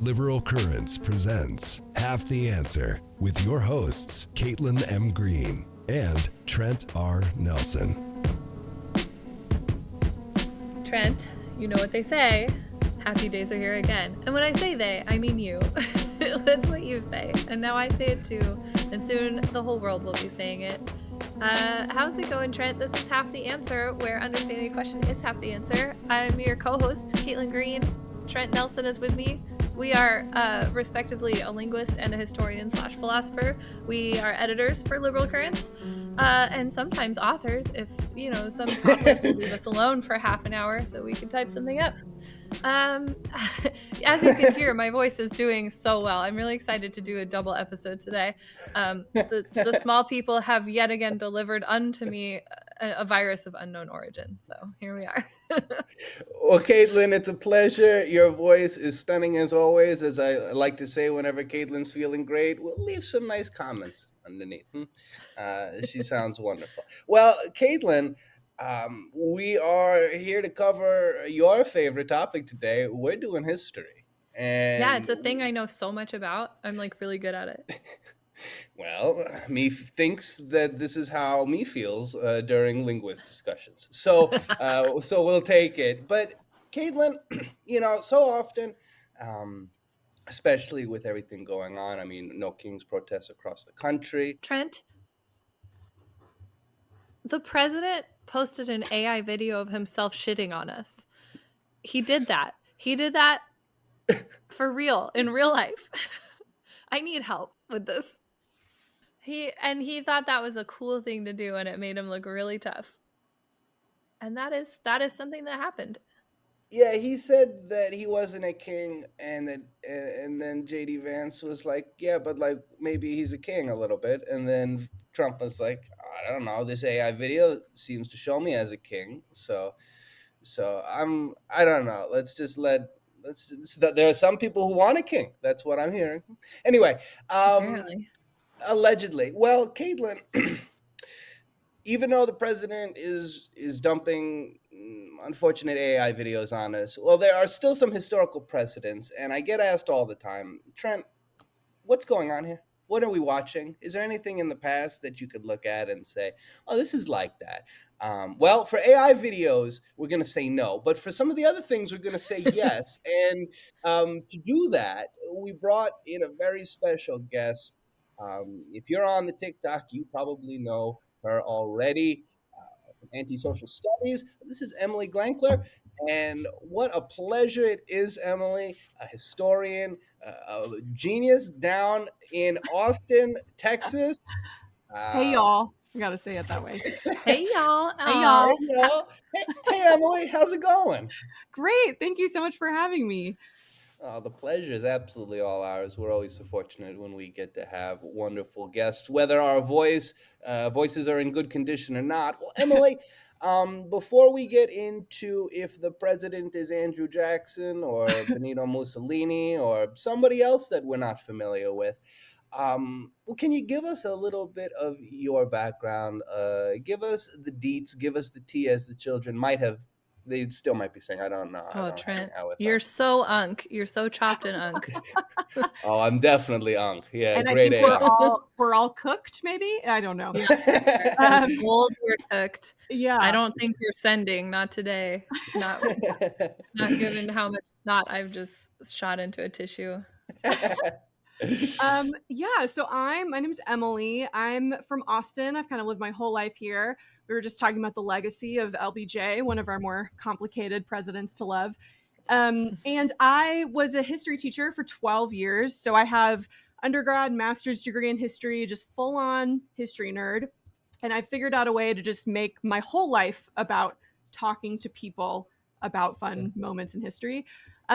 Liberal Currents presents Half the Answer with your hosts, Caitlin M. Green and Trent R. Nelson. Trent, you know what they say. Happy days are here again. And when I say they, I mean you. That's what you say. And now I say it too. And soon the whole world will be saying it. How's it going, Trent? This is Half the Answer, where understanding a question is half the answer. I'm your co-host, Caitlin Green. Trent Nelson is with me. We are respectively a linguist and a historian / philosopher. We are editors for Liberal Currents and sometimes authors if, some toddlers will leave us alone for half an hour so we can type something up. As you can hear, my voice is doing so well. I'm really excited to do a double episode today. The small people have yet again delivered unto me a virus of unknown origin. So here we are. Well, Caitlin, it's a pleasure. Your voice is stunning as always. As I like to say whenever Caitlin's feeling great, we'll leave some nice comments underneath. She sounds wonderful. Well, Caitlin, we are here to cover your favorite topic today. We're doing history. And yeah, it's a thing I know so much about. I'm really good at it. Well, me thinks that this is how me feels during linguist discussions. So we'll take it. But Caitlin, so often, especially with everything going on, no King's protests across the country. Trent, the president posted an AI video of himself shitting on us. He did that. For real, in real life. I need help with this. He thought that was a cool thing to do, and it made him look really tough. And that is something that happened. Yeah, he said that he wasn't a king, and then JD Vance was like, yeah, but maybe he's a king a little bit, and then Trump was like, I don't know, this AI video seems to show me as a king, so I don't know. There are some people who want a king. That's what I'm hearing. Anyway, apparently. Allegedly. Well, Caitlin, even though the president is dumping unfortunate AI videos on us, well, there are still some historical precedents, and I get asked all the time, Trent, what's going on here? What are we watching? Is there anything in the past that you could look at and say, oh, this is like that? Well, for AI videos, we're going to say no. But for some of the other things, we're going to say yes. And to do that, we brought in a very special guest. If you're on the TikTok, you probably know her already. From Antisocial Studies. This is Emily Glankler. And what a pleasure it is, Emily, a historian, a genius down in Austin, Texas. Hey, y'all. I got to say it that way. Hey, y'all. Hey, y'all. Hey, y'all. Hey, Emily, how's it going? Great. Thank you so much for having me. Oh, the pleasure is absolutely all ours. We're always so fortunate when we get to have wonderful guests, whether our voices are in good condition or not. Well, Emily, before we get into if the president is Andrew Jackson or Benito Mussolini or somebody else that we're not familiar with, can you give us a little bit of your background? Give us the deets, give us the tea, as the children might have. They still might be saying, I don't know. Oh, Trent, you're so unk. You're so chopped in unk. Oh, I'm definitely unk. Yeah, and great. I think we're all cooked, maybe? I don't know. Old, we're cooked. Yeah. I don't think you're sending. Not today. Not given how much snot I've just shot into a tissue. So my name is Emily. I'm from Austin. I've kind of lived my whole life here. We were just talking about the legacy of LBJ, one of our more complicated presidents to love. And I was a history teacher for 12 years. So I have undergrad, master's degree in history, just full on history nerd. And I figured out a way to just make my whole life about talking to people about fun moments in history.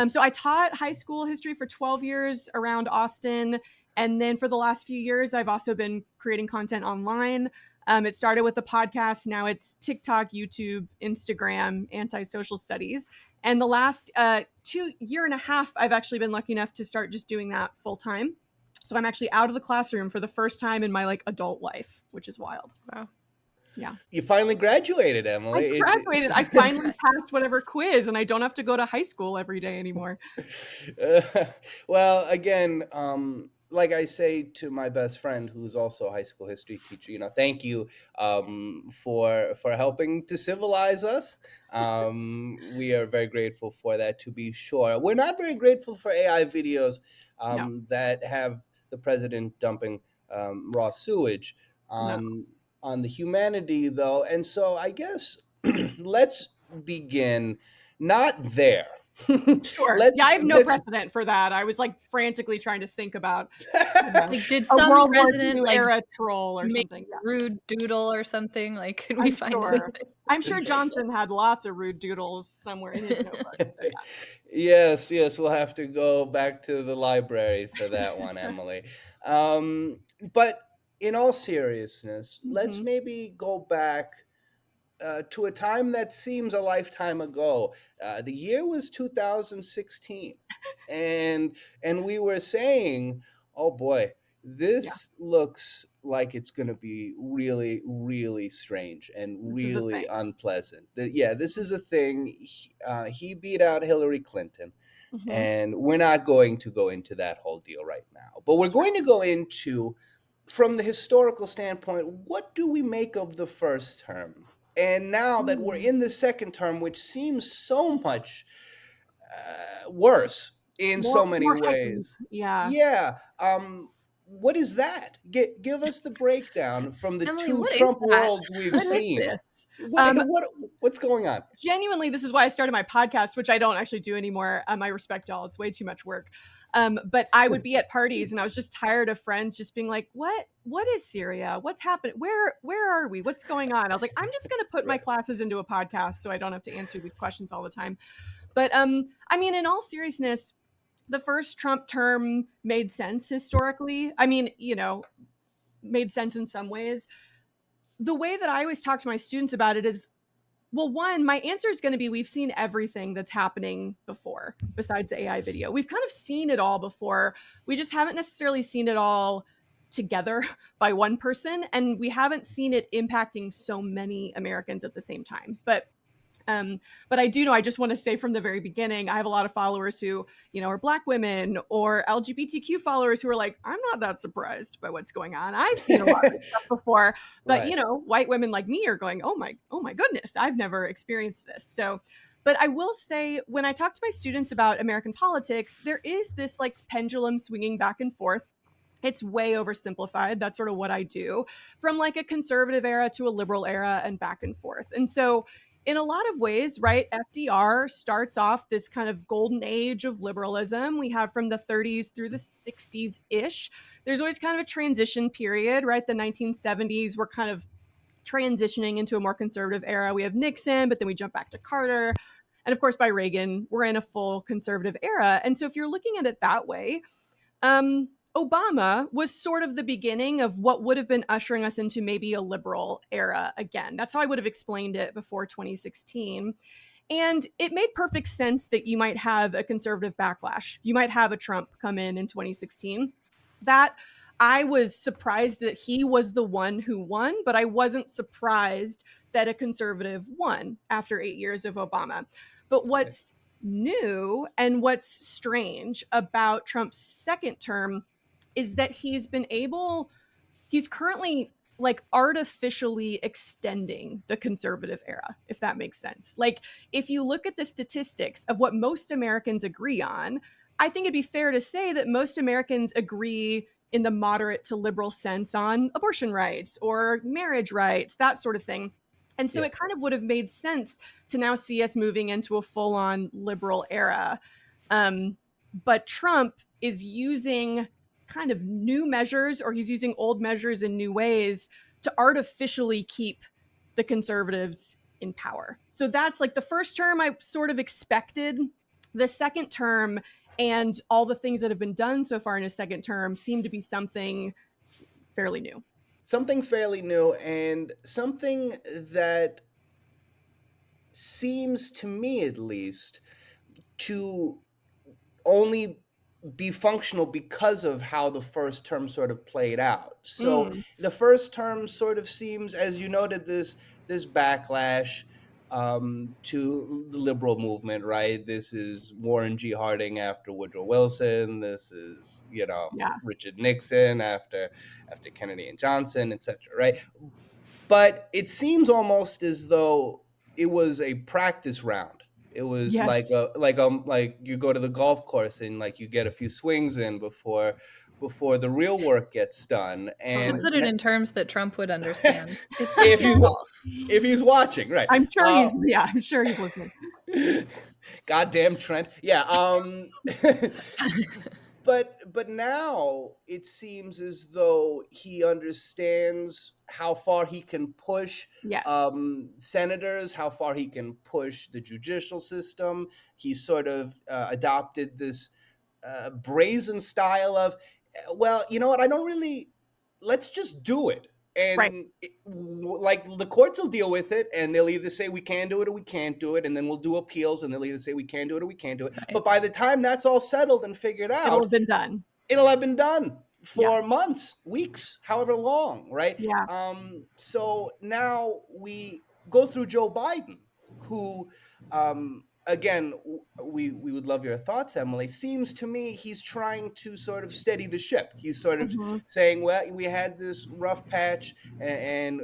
So I taught high school history for 12 years around Austin. And then for the last few years, I've also been creating content online. It started with a podcast. Now it's TikTok, YouTube, Instagram, Antisocial Studies. And the last 2 years and a half, I've actually been lucky enough to start just doing that full time. So I'm actually out of the classroom for the first time in my adult life, which is wild. Wow. Yeah. You finally graduated, I Emily. graduated. I finally passed whatever quiz, and I don't have to go to high school every day anymore. Uh, well, again, like I say to my best friend, who's also a high school history teacher, thank you for helping to civilize us. We are very grateful for that, to be sure. We're not very grateful for AI videos No, that have the president dumping raw sewage no. on the humanity, though. And so I guess let's begin not there. Sure. let's Yeah, I have no let's precedent for that. I was like frantically trying to think about, you know, Like, did a some World War president II like era troll or make something. a Yeah, rude doodle or something? Like, can we I'm find sure. anything? I'm sure Johnson had lots of rude doodles somewhere in his notebooks. So yes, we'll have to go back to the library for that one, yeah. Emily. But in all seriousness, let's Hmm. maybe go back to a time that seems a lifetime ago. The year was 2016, and we were saying, "Oh boy, Yeah, this looks like it's going to be really, really strange and this is a really thing. unpleasant." Yeah, this is a thing. He beat out Hillary Clinton, Hmm. and we're not going to go into that whole deal right now, but we're Sure. going to go into, from the historical standpoint, what do we make of the first term? And now that we're Mm. in the second term, which seems so much worse in so many More heightened. ways. Yeah. Yeah. What is that? Give us the breakdown from the Emily, two what is Trump that? worlds we've What is seen. this? What what's going on? Genuinely, this is why I started my podcast, which I don't actually do anymore. I respect y'all; it's way too much work. But I would be at parties, and I was just tired of friends just being like, What is Syria? What's happening? Where are we? What's going on?" I was like, "I'm just going to put my Right. classes into a podcast, so I don't have to answer these questions all the time." But I mean, in all seriousness, the first Trump term made sense historically. I mean, made sense in some ways. The way that I always talk to my students about it is, well, one, my answer is going to be we've seen everything that's happening before besides the AI video. We've kind of seen it all before. We just haven't necessarily seen it all together by one person, and we haven't seen it impacting so many Americans at the same time. Um, but I do know, I just want to say from the very beginning, I have a lot of followers who, are Black women or LGBTQ followers who are like, I'm not that surprised by what's going on. I've seen a lot of this stuff before. But, Right. white women like me are going, oh my goodness, I've never experienced this. So, but I will say, when I talk to my students about American politics, there is this like pendulum swinging back and forth. It's way oversimplified. That's sort of what I do, from like a conservative era to a liberal era and back and forth. And so, in a lot of ways, right, FDR starts off this kind of golden age of liberalism we have from the 30s through the 60s ish. There's always kind of a transition period, right? The 1970s, we're kind of transitioning into a more conservative era. We have Nixon, but then we jump back to Carter. And of course, by Reagan, we're in a full conservative era. And so if you're looking at it that way, Obama was sort of the beginning of what would have been ushering us into maybe a liberal era again. That's how I would have explained it before 2016. And it made perfect sense that you might have a conservative backlash. You might have a Trump come in 2016. That I was surprised that he was the one who won, but I wasn't surprised that a conservative won after 8 years of Obama. But what's new and what's strange about Trump's second term is that he's currently like artificially extending the conservative era, if that makes sense. Like, if you look at the statistics of what most Americans agree on, I think it'd be fair to say that most Americans agree in the moderate to liberal sense on abortion rights or marriage rights, that sort of thing. And so Yeah. it kind of would have made sense to now see us moving into a full on liberal era. Um, but Trump is using kind of new measures, or he's using old measures in new ways to artificially keep the conservatives in power. So that's like the first term I sort of expected. The second term and all the things that have been done so far in his second term seem to be something fairly new. Something fairly new, and something that seems, to me at least, to only be functional because of how the first term sort of played out. So Mm, the first term sort of seems, as you noted, this backlash to the liberal movement, right? This is Warren G. Harding after Woodrow Wilson. This is, yeah. Richard Nixon after Kennedy and Johnson, etc. Right? But it seems almost as though it was a practice round. It was Yes. like you go to the golf course and like you get a few swings in before the real work gets done. To And put it in terms that Trump would understand, it's like if disc he's golf. if he's watching, right? I'm sure I'm sure he's listening. Goddamn Trent. Yeah. But now it seems as though he understands how far he can push Yes. senators, how far he can push the judicial system. He sort of adopted this brazen style of, well, you know what? I don't really. Let's just do it. Right. And like the courts will deal with it, and they'll either say we can do it or we can't do it, and then we'll do appeals, and they'll either say we can do it or we can't do it. Right. But by the time that's all settled and figured It'll out, have been done. it'll have been done for Yeah. months, weeks, however long, right? Yeah. So now we go through Joe Biden, who, again, we would love your thoughts, Emily. Seems to me he's trying to sort of steady the ship. He's sort of Mhm. saying, well, we had this rough patch, and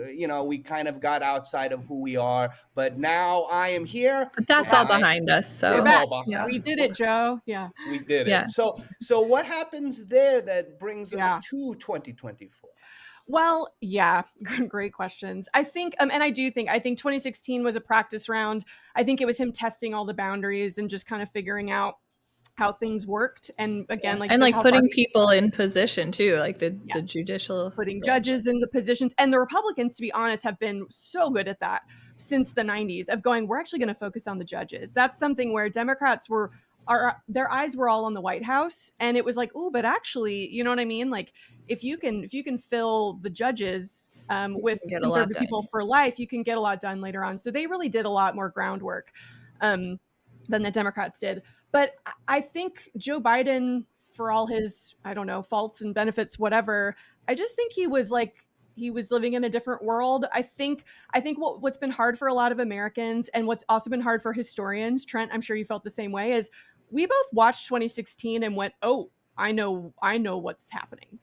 we kind of got outside of who we are, but now I am here. But that's all behind us. So We're back. all yeah. We did it, Joe. Yeah. We did Yeah. it. So what happens there that brings us Yeah. to 2024? Well, yeah, great questions. I think, and I think 2016 was a practice round. I think it was him testing all the boundaries and just kind of figuring out how things worked. And again, like, and you said, like how putting far- people in position too, like the Yes. judicial putting branch. judges in the positions. And the Republicans, to be honest, have been so good at that since the 90s of going, we're actually going to focus on the judges. That's something where Democrats their eyes were all on the White House, and it was like, oh, but actually, you know what I mean? Like, if you can fill the judges with can get a lot conservative done. people for life, you can get a lot done later on. So they really did a lot more groundwork than the Democrats did. But I think Joe Biden, for all his, I don't know, faults and benefits, whatever, I just think he was living in a different world. I think what's been hard for a lot of Americans, and what's also been hard for historians, Trent, I'm sure you felt the same way, is we both watched 2016 and went, oh, I know what's happening,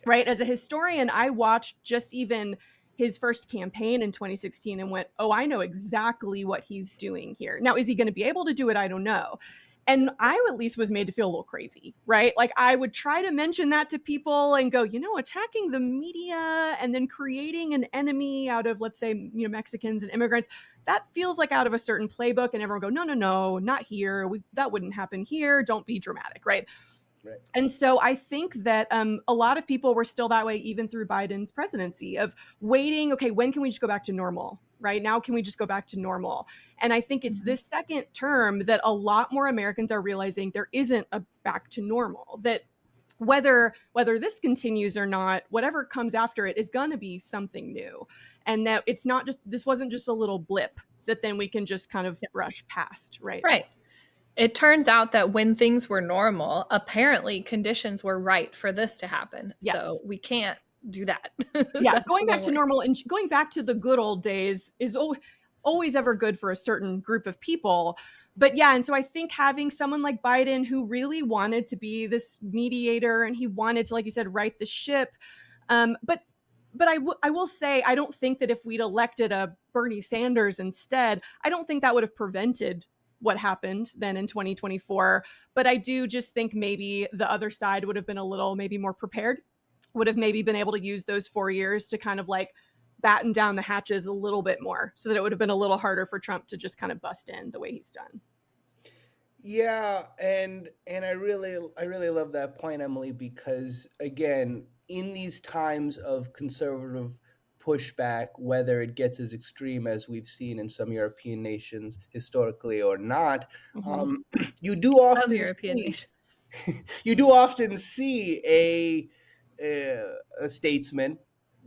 right? As a historian, I watched just even his first campaign in 2016 and went, oh, I know exactly what he's doing here. Now, is he going to be able to do it? I don't know. And I at least was made to feel a little crazy, right? Like, I would try to mention that to people and go, attacking the media and then creating an enemy out of, let's say, Mexicans and immigrants, that feels like out of a certain playbook. And everyone go, no, not here. That wouldn't happen here. Don't be dramatic, right? Right. And so I think that a lot of people were still that way, even through Biden's presidency, of waiting. Okay, when can we just go back to normal? Right now, can we just go back to normal? And I think it's this second term that a lot more Americans are realizing there isn't a back to normal, that whether this continues or not, whatever comes after it is going to be something new. And that this wasn't just a little blip that then we can just kind of brush past, right? Right. It turns out that when things were normal, apparently conditions were right for this to happen. Yes. So we can't do that. Yeah, That going back doesn't to work. normal and going back to the good old days is always ever good for a certain group of people. But yeah, and so I think having someone like Biden, who really wanted to be this mediator and he wanted to, like you said, right the ship. But I will say, I don't think that if we'd elected a Bernie Sanders instead, I don't think that would have prevented what happened then in 2024. But I do just think maybe the other side would have been a little maybe more prepared, would have maybe been able to use those 4 years to kind of like batten down the hatches a little bit more, so that it would have been a little harder for Trump to just kind of bust in the way he's done. Yeah, and I really love that point, Emily, because again, in these times of conservative pushback, whether it gets as extreme as we've seen in some European nations historically or not, you do Love often European see nations. you do often see a statesman,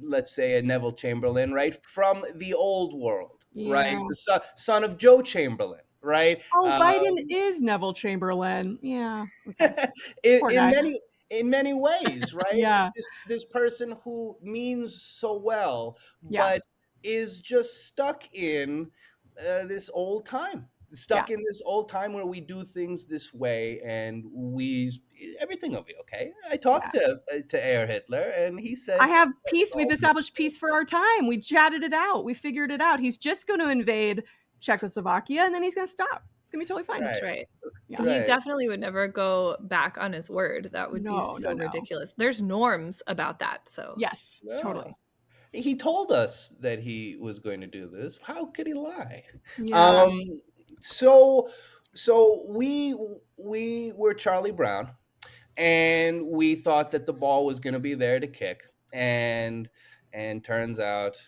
let's say a Neville Chamberlain, right, from the old world, right, Yeah. the son of Joe Chamberlain, right? Oh, Biden is Neville Chamberlain. Yeah. Okay. in, Poor in guy. many ways, right? Yeah. This person who means so well, Yeah. but is just stuck in this old time. Yeah. Stuck in this old time where we do things this way, and everything will be okay. I talked Yeah. to Air Hitler, and he I said, have peace. We've "Oh, established peace for our time. We chatted it out. We figured it out. He's just going to invade Czechoslovakia and then he's going to stop. It's going to be totally fine. That's right, right. Yeah. He right, definitely would never go back on his word. That would be No, no, so no. ridiculous. There's norms about that. So Yes, no." totally. He told us that he was going to do this. How could he lie? Yeah. Um, so we were Charlie Brown, and we thought that the ball was going to be there to kick, and turns out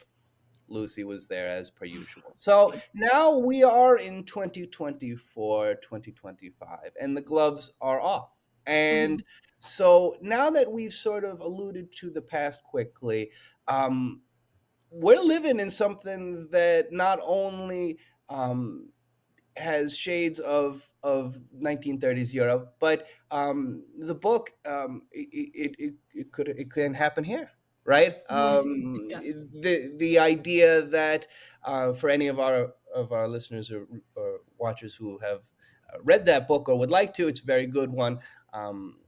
Lucy was there as per usual. So now we are in 2024, 2025, and the gloves are off. Mhm. And so now that we've sort of alluded to the past quickly, um, we're living in something that not only has shades of 1930s Europe, but the book it can happen here, right? yeah. The idea that for any of our listeners or watchers who have read that book or would like to, it's a very good one, um,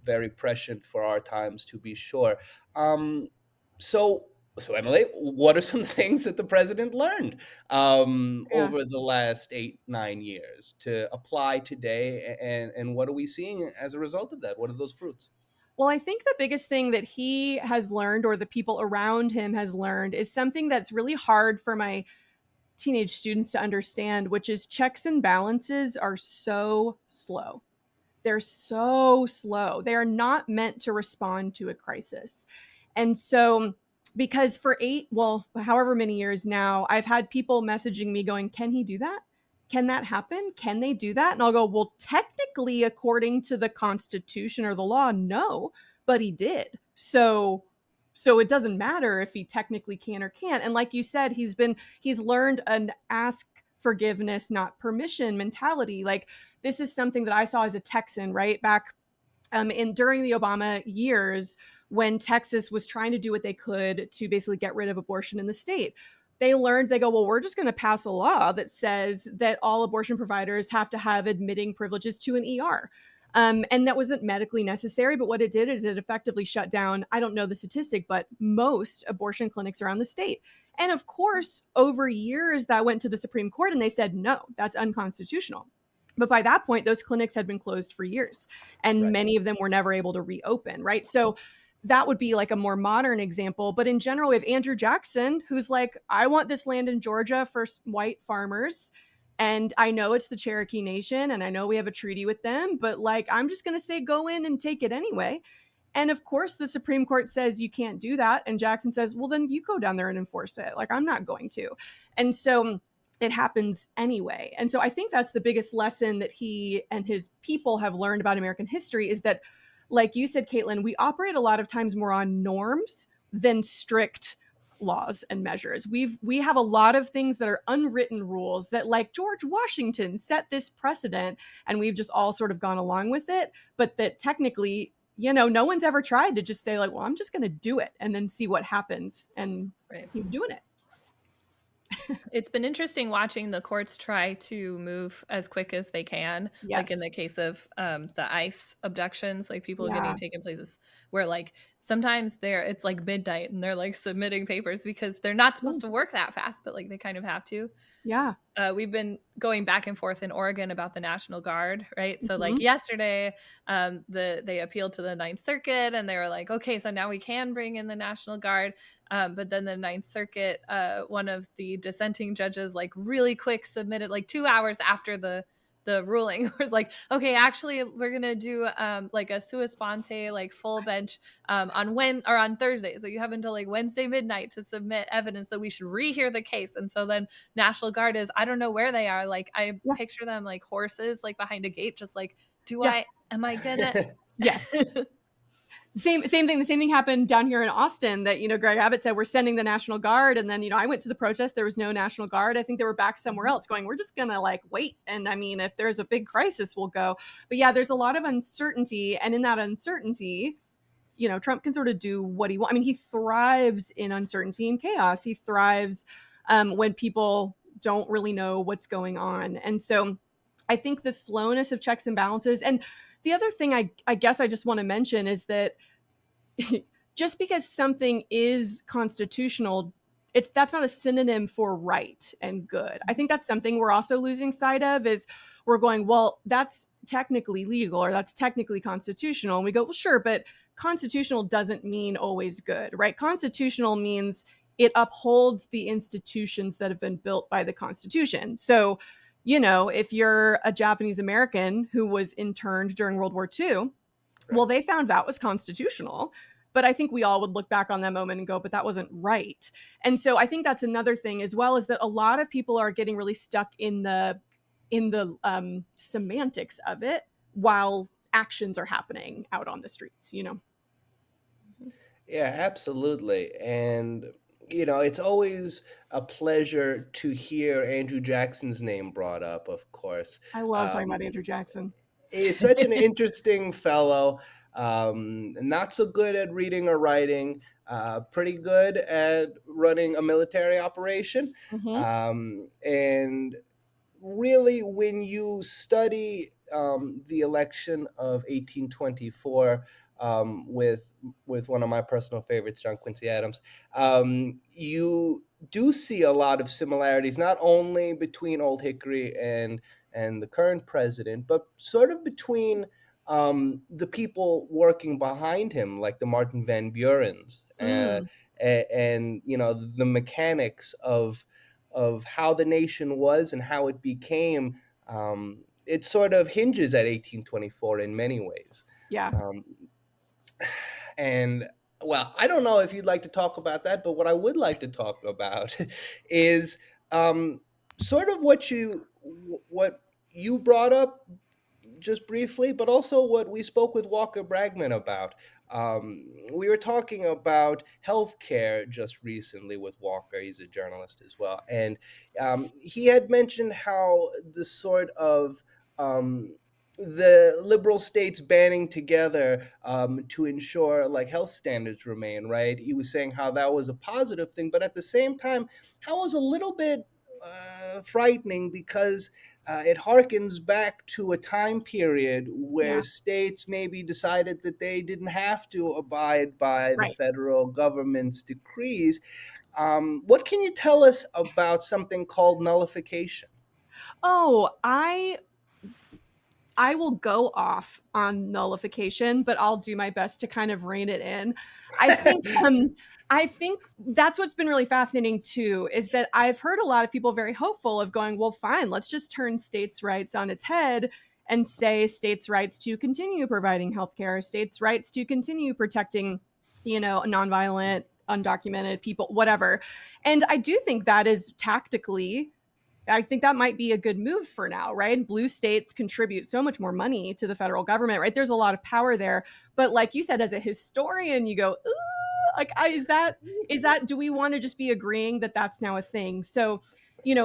very prescient for our times to be sure. Um, so so Emily, what are some things that the president learned Yeah. over the last 8-9 years to apply today, and what are we seeing as a result of that? What are those fruits? Well, I think the biggest thing that he has learned or the people around him has learned is something that's really hard for my teenage students to understand, which is checks and balances are so slow. They're so slow. They are not meant to respond to a crisis. And so, because for however many years now, I've had people messaging me going, can he do that? Can that happen? Can they do that? And I'll go, well, technically, according to the Constitution or the law, no, but he did. So it doesn't matter if he technically can or can't. And like you said, he's learned an ask forgiveness, not permission mentality. Like this is something that I saw as a Texan, right? Back in during the Obama years when Texas was trying to do what they could to basically get rid of abortion in the state. They go, well, we're just going to pass a law that says that all abortion providers have to have admitting privileges to an ER. And that wasn't medically necessary, but what it did is it effectively shut down, I don't know the statistic, but most abortion clinics around the state. And of course, over years, that went to the Supreme Court and they said, no, that's unconstitutional. But by that point, those clinics had been closed for years and Right. many of them were never able to reopen, right? So that would be like a more modern example. But in general, we have Andrew Jackson, who's like, I want this land in Georgia for white farmers. And I know it's the Cherokee Nation and I know we have a treaty with them, but like, I'm just going to say go in and take it anyway. And of course, the Supreme Court says you can't do that. And Jackson says, well, then you go down there and enforce it. Like, I'm not going to. And so it happens anyway. And so I think that's the biggest lesson that he and his people have learned about American history is that, like you said, Caitlin, we operate a lot of times more on norms than strict laws and measures. We have a lot of things that are unwritten rules that, like George Washington set this precedent and we've just all sort of gone along with it, but that technically, no one's ever tried to just say like, well, I'm just going to do it and then see what happens. And Right. he's doing it. It's been interesting watching the courts try to move as quick as they can. Yes. Like in the case of the ICE abductions, like people Yeah. getting taken places where like sometimes it's like midnight and they're like submitting papers because they're not supposed to work that fast, but like they kind of have to. Yeah. We've been going back and forth in Oregon about the National Guard, right? So like Mhm. yesterday, they appealed to the Ninth Circuit and they were like, okay, so now we can bring in the National Guard. But then the Ninth Circuit, one of the dissenting judges, like really quick submitted like 2 hours after the ruling was like, okay, actually we're gonna do like a sua sponte, like full bench on Thursday. So you have until like Wednesday midnight to submit evidence that we should rehear the case. And so then National Guard is, I don't know where they are. Like I picture them like horses, like behind a gate, just like, am I gonna? Yes. Same thing. The same thing happened down here in Austin that, Greg Abbott said, we're sending the National Guard. And then, I went to the protest. There was no National Guard. I think they were back somewhere else going, we're just going to like wait. And I mean, if there's a big crisis, we'll go. But yeah, there's a lot of uncertainty. And in that uncertainty, Trump can sort of do what he wants. I mean, he thrives in uncertainty and chaos. He thrives when people don't really know what's going on. And so I think the slowness of checks and balances. And the other thing I guess I just want to mention is that just because something is constitutional, that's not a synonym for right and good. I think that's something we're also losing sight of, is we're going, well, that's technically legal or that's technically constitutional. And we go, well, sure, but constitutional doesn't mean always good, right? Constitutional means it upholds the institutions that have been built by the Constitution. So, if you're a Japanese American who was interned during World War II, well, they found that was constitutional. But I think we all would look back on that moment and go, but that wasn't right. And so I think that's another thing as well, is that a lot of people are getting really stuck in the semantics of it while actions are happening out on the streets, Yeah, absolutely. And, it's always a pleasure to hear Andrew Jackson's name brought up, of course. I love talking about Andrew Jackson. He's such an interesting fellow. Not so good at reading or writing, pretty good at running a military operation. And really, when you study the election of 1824, with one of my personal favorites, John Quincy Adams, you do see a lot of similarities, not only between Old Hickory and the current president, but sort of between the people working behind him, like the Martin Van Burens, and the mechanics of how the nation was and how it became. It sort of hinges at 1824 in many ways. Yeah. And well, I don't know if you'd like to talk about that, but what I would like to talk about is sort of what you brought up just briefly, but also what we spoke with Walker Bragman about. We were talking about healthcare just recently with Walker. He's a journalist as well. And he had mentioned how the sort of the liberal states banding together to ensure like health standards remain, right? He was saying how that was a positive thing, but at the same time, how it was a little bit frightening because it harkens back to a time period where states maybe decided that they didn't have to abide by the federal government's decrees. What can you tell us about something called nullification? Oh, I will go off on nullification, but I'll do my best to kind of rein it in. I think that's what's been really fascinating too, is that I've heard a lot of people very hopeful of going, well, fine, let's just turn states' rights on its head and say states' rights to continue providing healthcare, states' rights to continue protecting, nonviolent, undocumented people, whatever. And I do think that is tactically, I think that might be a good move for now, right? Blue states contribute so much more money to the federal government, right? There's a lot of power there. But like you said, as a historian, you go, ooh, like, is that, do we want to just be agreeing that that's now a thing? So,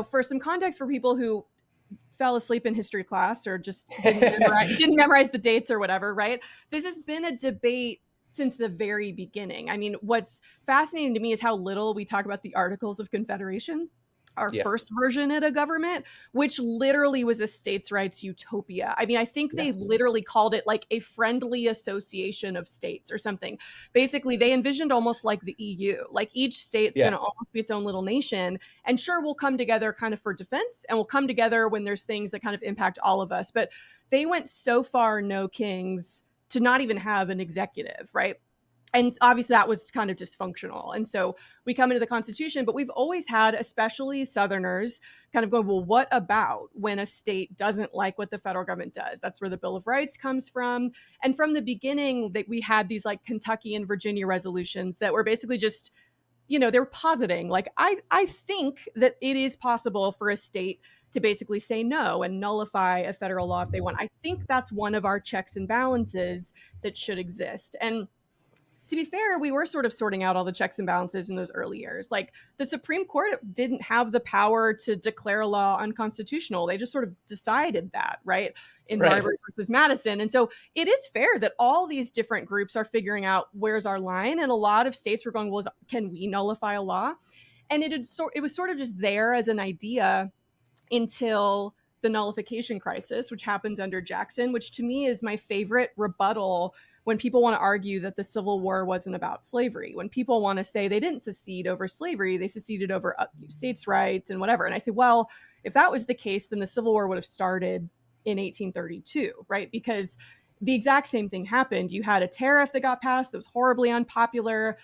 for some context for people who fell asleep in history class or just didn't memorize the dates or whatever, right? This has been a debate since the very beginning. I mean, what's fascinating to me is how little we talk about the Articles of Confederation, our first version of a government, which literally was a states' rights utopia. I mean, I think they literally called it like a friendly association of states or something. Basically, they envisioned almost like the EU, like each state's going to almost be its own little nation. And sure, we'll come together kind of for defense, and we'll come together when there's things that kind of impact all of us. But they went so far, no kings, to not even have an executive, right? And obviously that was kind of dysfunctional. And so we come into the Constitution, but we've always had, especially Southerners, kind of going, well, what about when a state doesn't like what the federal government does? That's where the Bill of Rights comes from. And from the beginning, that we had these like Kentucky and Virginia resolutions that were basically just, they were positing, like, I think that it is possible for a state to basically say no and nullify a federal law if they want. I think that's one of our checks and balances that should exist. And to be fair, we were sort of sorting out all the checks and balances in those early years. Like the Supreme Court didn't have the power to declare a law unconstitutional. They just sort of decided that, right? In Marbury versus Madison. And so it is fair that all these different groups are figuring out where's our line. And a lot of states were going, well, can we nullify a law? And it was sort of just there as an idea until the nullification crisis, which happens under Jackson, which to me is my favorite rebuttal when people want to argue that the Civil War wasn't about slavery, when people want to say they didn't secede over slavery, they seceded over states' rights and whatever. And I say, well, if that was the case, then the Civil War would have started in 1832, right? Because the exact same thing happened. You had a tariff that got passed that was horribly unpopular.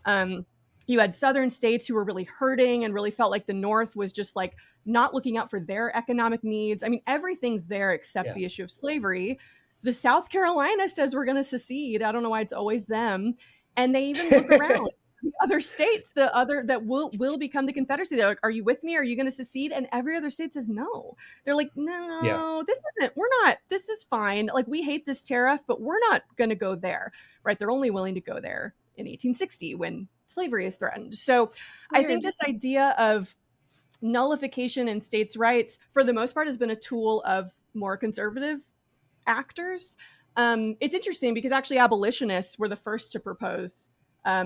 You had Southern states who were really hurting and really felt like the North was just like not looking out for their economic needs. I mean, everything's there except the issue of slavery. The South Carolina says we're going to secede. I don't know why it's always them. And they even look around the other states, that will become the Confederacy. They're like, are you with me? Are you going to secede? And every other state says no. They're like, no, this is fine. Like, we hate this tariff, but we're not going to go there, right? They're only willing to go there in 1860 when slavery is threatened. So I think this idea of nullification and states' rights, for the most part, has been a tool of more conservative actors. It's interesting because actually abolitionists were the first to propose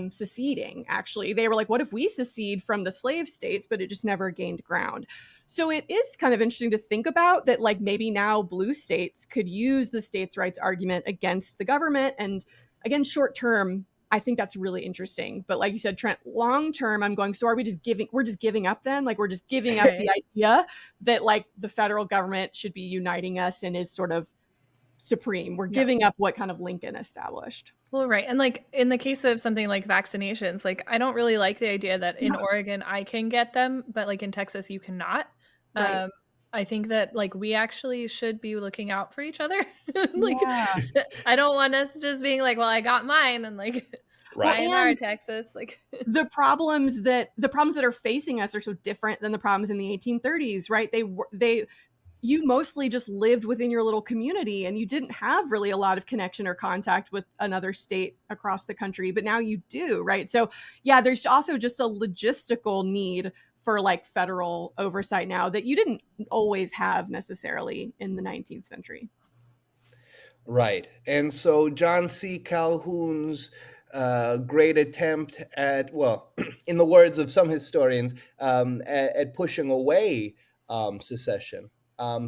seceding. Actually, they were like, what if we secede from the slave states? But it just never gained ground. So it is kind of interesting to think about that, like maybe now blue states could use the states' rights argument against the government. And again, short term, I think that's really interesting. But like you said, Trent, long term, I'm going, so are we just giving up then? Like, we're just giving up the idea that like the federal government should be uniting us and is sort of supreme. We're giving up what kind of Lincoln established. Well, right. And like in the case of something like vaccinations, like I don't really like the idea that in Oregon I can get them, but like in Texas you cannot. Right. I think that like we actually should be looking out for each other. Like I don't want us just being like, well, I got mine and like sayonara, Texas. Like the problems that are facing us are so different than the problems in the 1830s, right? You mostly just lived within your little community and you didn't have really a lot of connection or contact with another state across the country, but now you do, right? So yeah, there's also just a logistical need for like federal oversight now that you didn't always have necessarily in the 19th century. Right. And so John C. Calhoun's great attempt at, well, in the words of some historians, at pushing away secession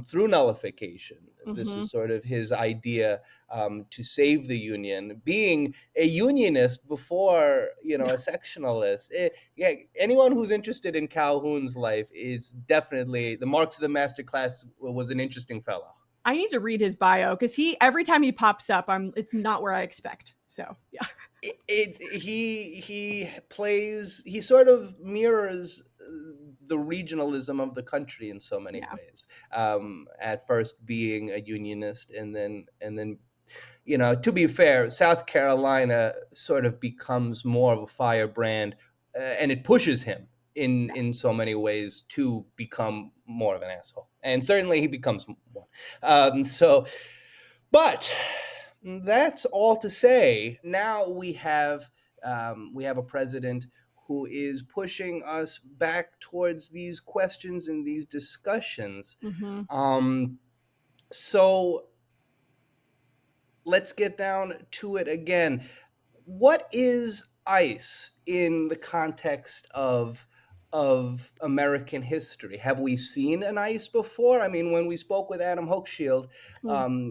through nullification. This is sort of his idea to save the Union. Being a unionist before, a sectionalist. Anyone who's interested in Calhoun's life is definitely, the Marks of the Masterclass was an interesting fellow. I need to read his bio because every time he pops up, it's not where I expect. So yeah. He sort of mirrors the regionalism of the country in so many ways. At first being a unionist and then to be fair, South Carolina sort of becomes more of a firebrand and it pushes him in so many ways to become more of an asshole. And certainly he becomes one. But that's all to say. Now we have a president who is pushing us back towards these questions and these discussions. So let's get down to it again. What is ICE in the context of American history? Have we seen an ICE before? I mean, when we spoke with Adam Hochschild,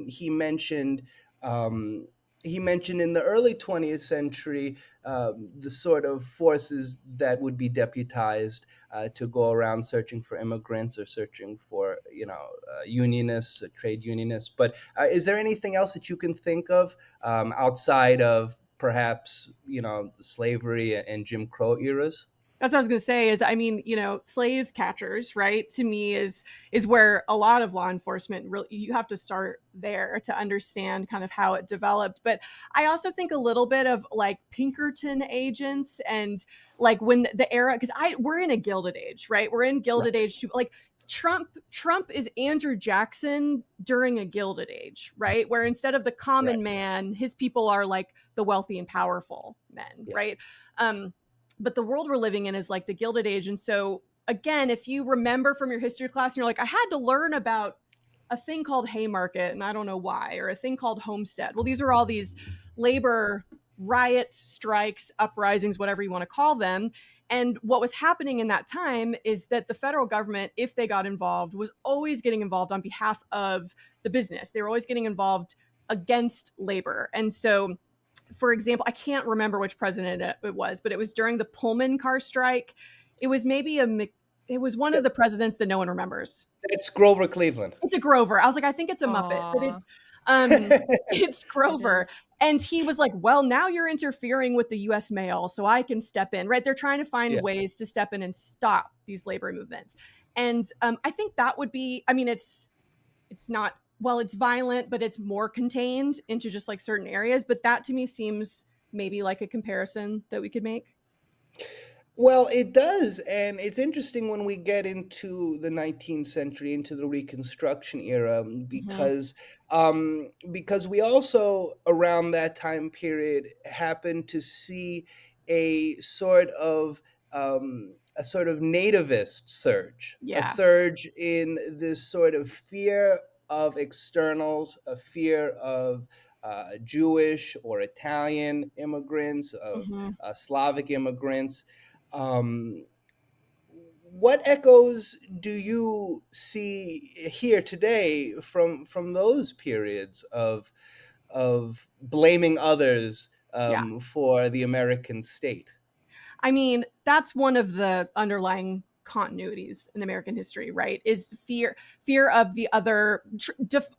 he mentioned in the early 20th century the sort of forces that would be deputized to go around searching for immigrants or searching for unionists, trade unionists. But is there anything else that you can think of outside of perhaps slavery and Jim Crow eras? That's what I was going to say is, I mean, slave catchers, right? To me is where a lot of law enforcement really, you have to start there to understand kind of how it developed. But I also think a little bit of like Pinkerton agents and like when the era, because we're in a Gilded Age, right? We're in Gilded Age too. Like Trump is Andrew Jackson during a Gilded Age, right? Where instead of the common man, his people are like the wealthy and powerful, men, Yeah. right? But the world we're living in is like the Gilded Age. And so again, if you remember from your history class and you're like, I had to learn about a thing called Haymarket and I don't know why, or a thing called Homestead. Well, these are all these labor riots, strikes, uprisings, whatever you want to call them. And what was happening in that time is that the federal government, if they got involved, was always getting involved on behalf of the business. They were always getting involved against labor. And so, for example, I can't remember which president it was, but it was during the Pullman car strike. It was maybe it was one of the presidents that no one remembers. It's Grover Cleveland. It's a Grover. I was like, I think it's a Muppet, but it's Grover. It is. And he was like, well, now you're interfering with the US mail, so I can step in, right? They're trying to find ways to step in and stop these labor movements. And I think that would be, I mean, it's not, well, it's violent, but it's more contained into just like certain areas. But that to me seems maybe like a comparison that we could make. Well, it does. And it's interesting when we get into the 19th century, into the Reconstruction era, because we also around that time period happen to see a sort of nativist surge, a Yeah. surge in this sort of fear of externals, a fear of Jewish or Italian immigrants, of Slavic immigrants. What echoes do you see here today from those periods of blaming others Yeah. for the American state? I mean, that's one of the underlying continuities in American history, right? Is the fear of the other.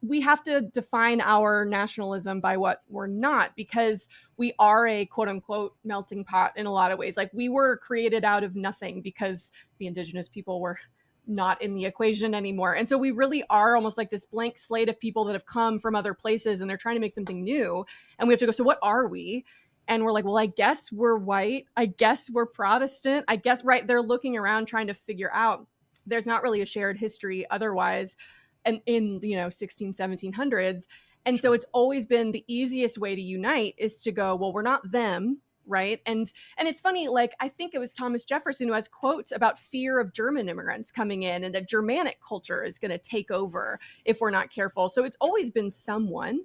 We have to define our nationalism by what we're not, because we are a quote unquote melting pot in a lot of ways. Like, we were created out of nothing because the indigenous people were not in the equation anymore. And so we really are almost like this blank slate of people that have come from other places and they're trying to make something new. And we have to go, so what are we? And we're like, well, I guess we're white. I guess we're Protestant. I guess, right. They're looking around trying to figure out there's not really a shared history otherwise. And in, 1700s. And so it's always been the easiest way to unite is to go, well, we're not them. Right. And it's funny, like, I think it was Thomas Jefferson who has quotes about fear of German immigrants coming in and that Germanic culture is going to take over if we're not careful. So it's always been someone.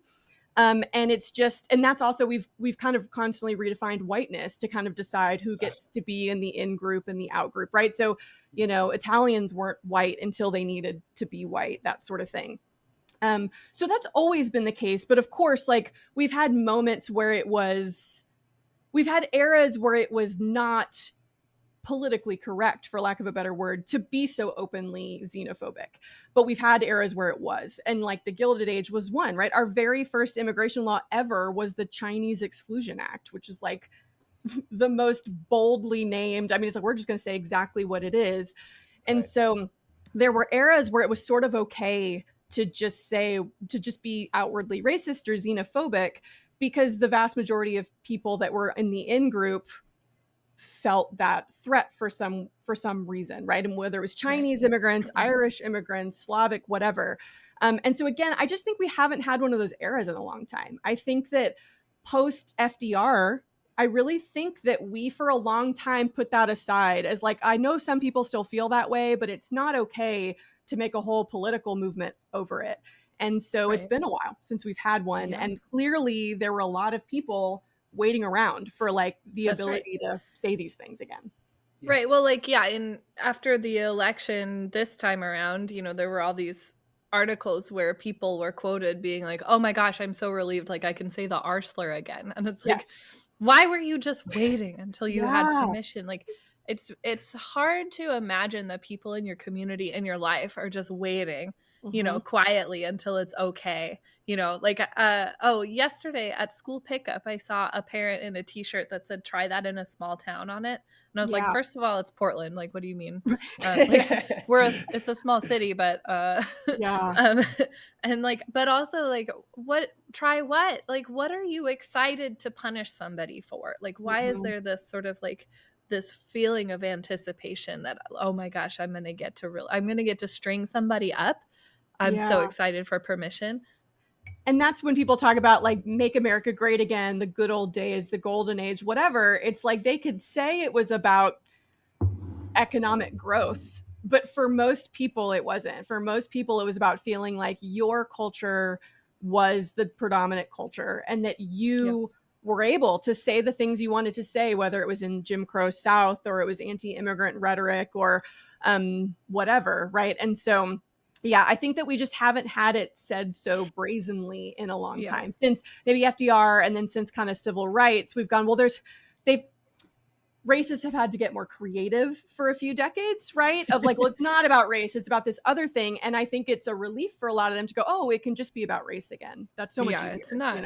And it's just, and that's also, we've kind of constantly redefined whiteness to kind of decide who gets to be in the in group and the out group, right? So, Italians weren't white until they needed to be white, that sort of thing. So that's always been the case. But of course, like, we've had moments where we've had eras where it was not politically correct, for lack of a better word, to be so openly xenophobic. But we've had eras where it was. And like the Gilded Age was one, right? Our very first immigration law ever was the Chinese Exclusion Act, which is like the most boldly named. I mean, it's like, we're just going to say exactly what it is. And so there were eras where it was sort of okay to just be outwardly racist or xenophobic, because the vast majority of people that were in the in group felt that threat for some reason, right? And whether it was Chinese immigrants, Irish immigrants, Slavic, whatever. And so again, I just think we haven't had one of those eras in a long time. I think that post FDR, I really think that we for a long time put that aside as like, I know some people still feel that way, but it's not okay to make a whole political movement over it. And so it's been a while since we've had one. And clearly there were a lot of people waiting around for like the ability to say these things again. Right. Well, like, and after the election this time around, there were all these articles where people were quoted being like, oh my gosh, I'm so relieved. Like, I can say the R slur again. And it's like, why were you just waiting until you had permission? Like, it's hard to imagine that people in your community, in your life, are just waiting, quietly until it's okay. Yesterday at school pickup, I saw a parent in a t-shirt that said, try that in a small town on it. And I was like, first of all, it's Portland. Like, what do you mean? It's a small city, but, and like, but also like, try what? Like, what are you excited to punish somebody for? Like, why is there this sort of like, this feeling of anticipation that, oh my gosh, I'm going to get to string somebody up. I'm so excited for permission. And that's when people talk about like make America great again, the good old days, the golden age, whatever. It's like they could say it was about economic growth, but for most people it wasn't. For most people it was about feeling like your culture was the predominant culture and that you were able to say the things you wanted to say, whether it was in Jim Crow South or it was anti-immigrant rhetoric or whatever, right? And so yeah, I think that we just haven't had it said so brazenly in a long time, since maybe FDR, and then since kind of civil rights we've gone, well, they've racists have had to get more creative for a few decades, right? Of like, well, it's not about race, it's about this other thing. And I think it's a relief for a lot of them to go, oh, it can just be about race again. That's so much easier. It's not,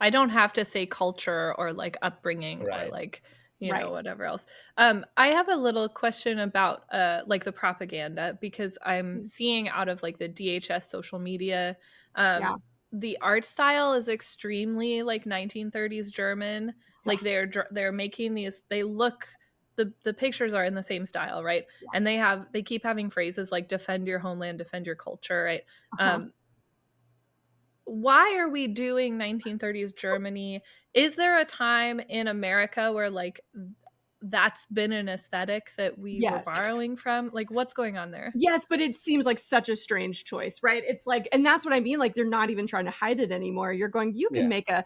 I don't have to say culture or like upbringing or like, you know, whatever else. I have a little question about like the propaganda, because I'm seeing out of like the DHS social media, the art style is extremely like 1930s German. Like they're making these, they look, the pictures are in the same style, right? And they keep having phrases like defend your homeland, defend your culture, right? Why are we doing 1930s Germany? Is there a time in America where like that's been an aesthetic that we were borrowing from? Like, what's going on there? Yes, but it seems like such a strange choice, right? It's like, and that's what I mean. Like, they're not even trying to hide it anymore. You're going, you can make a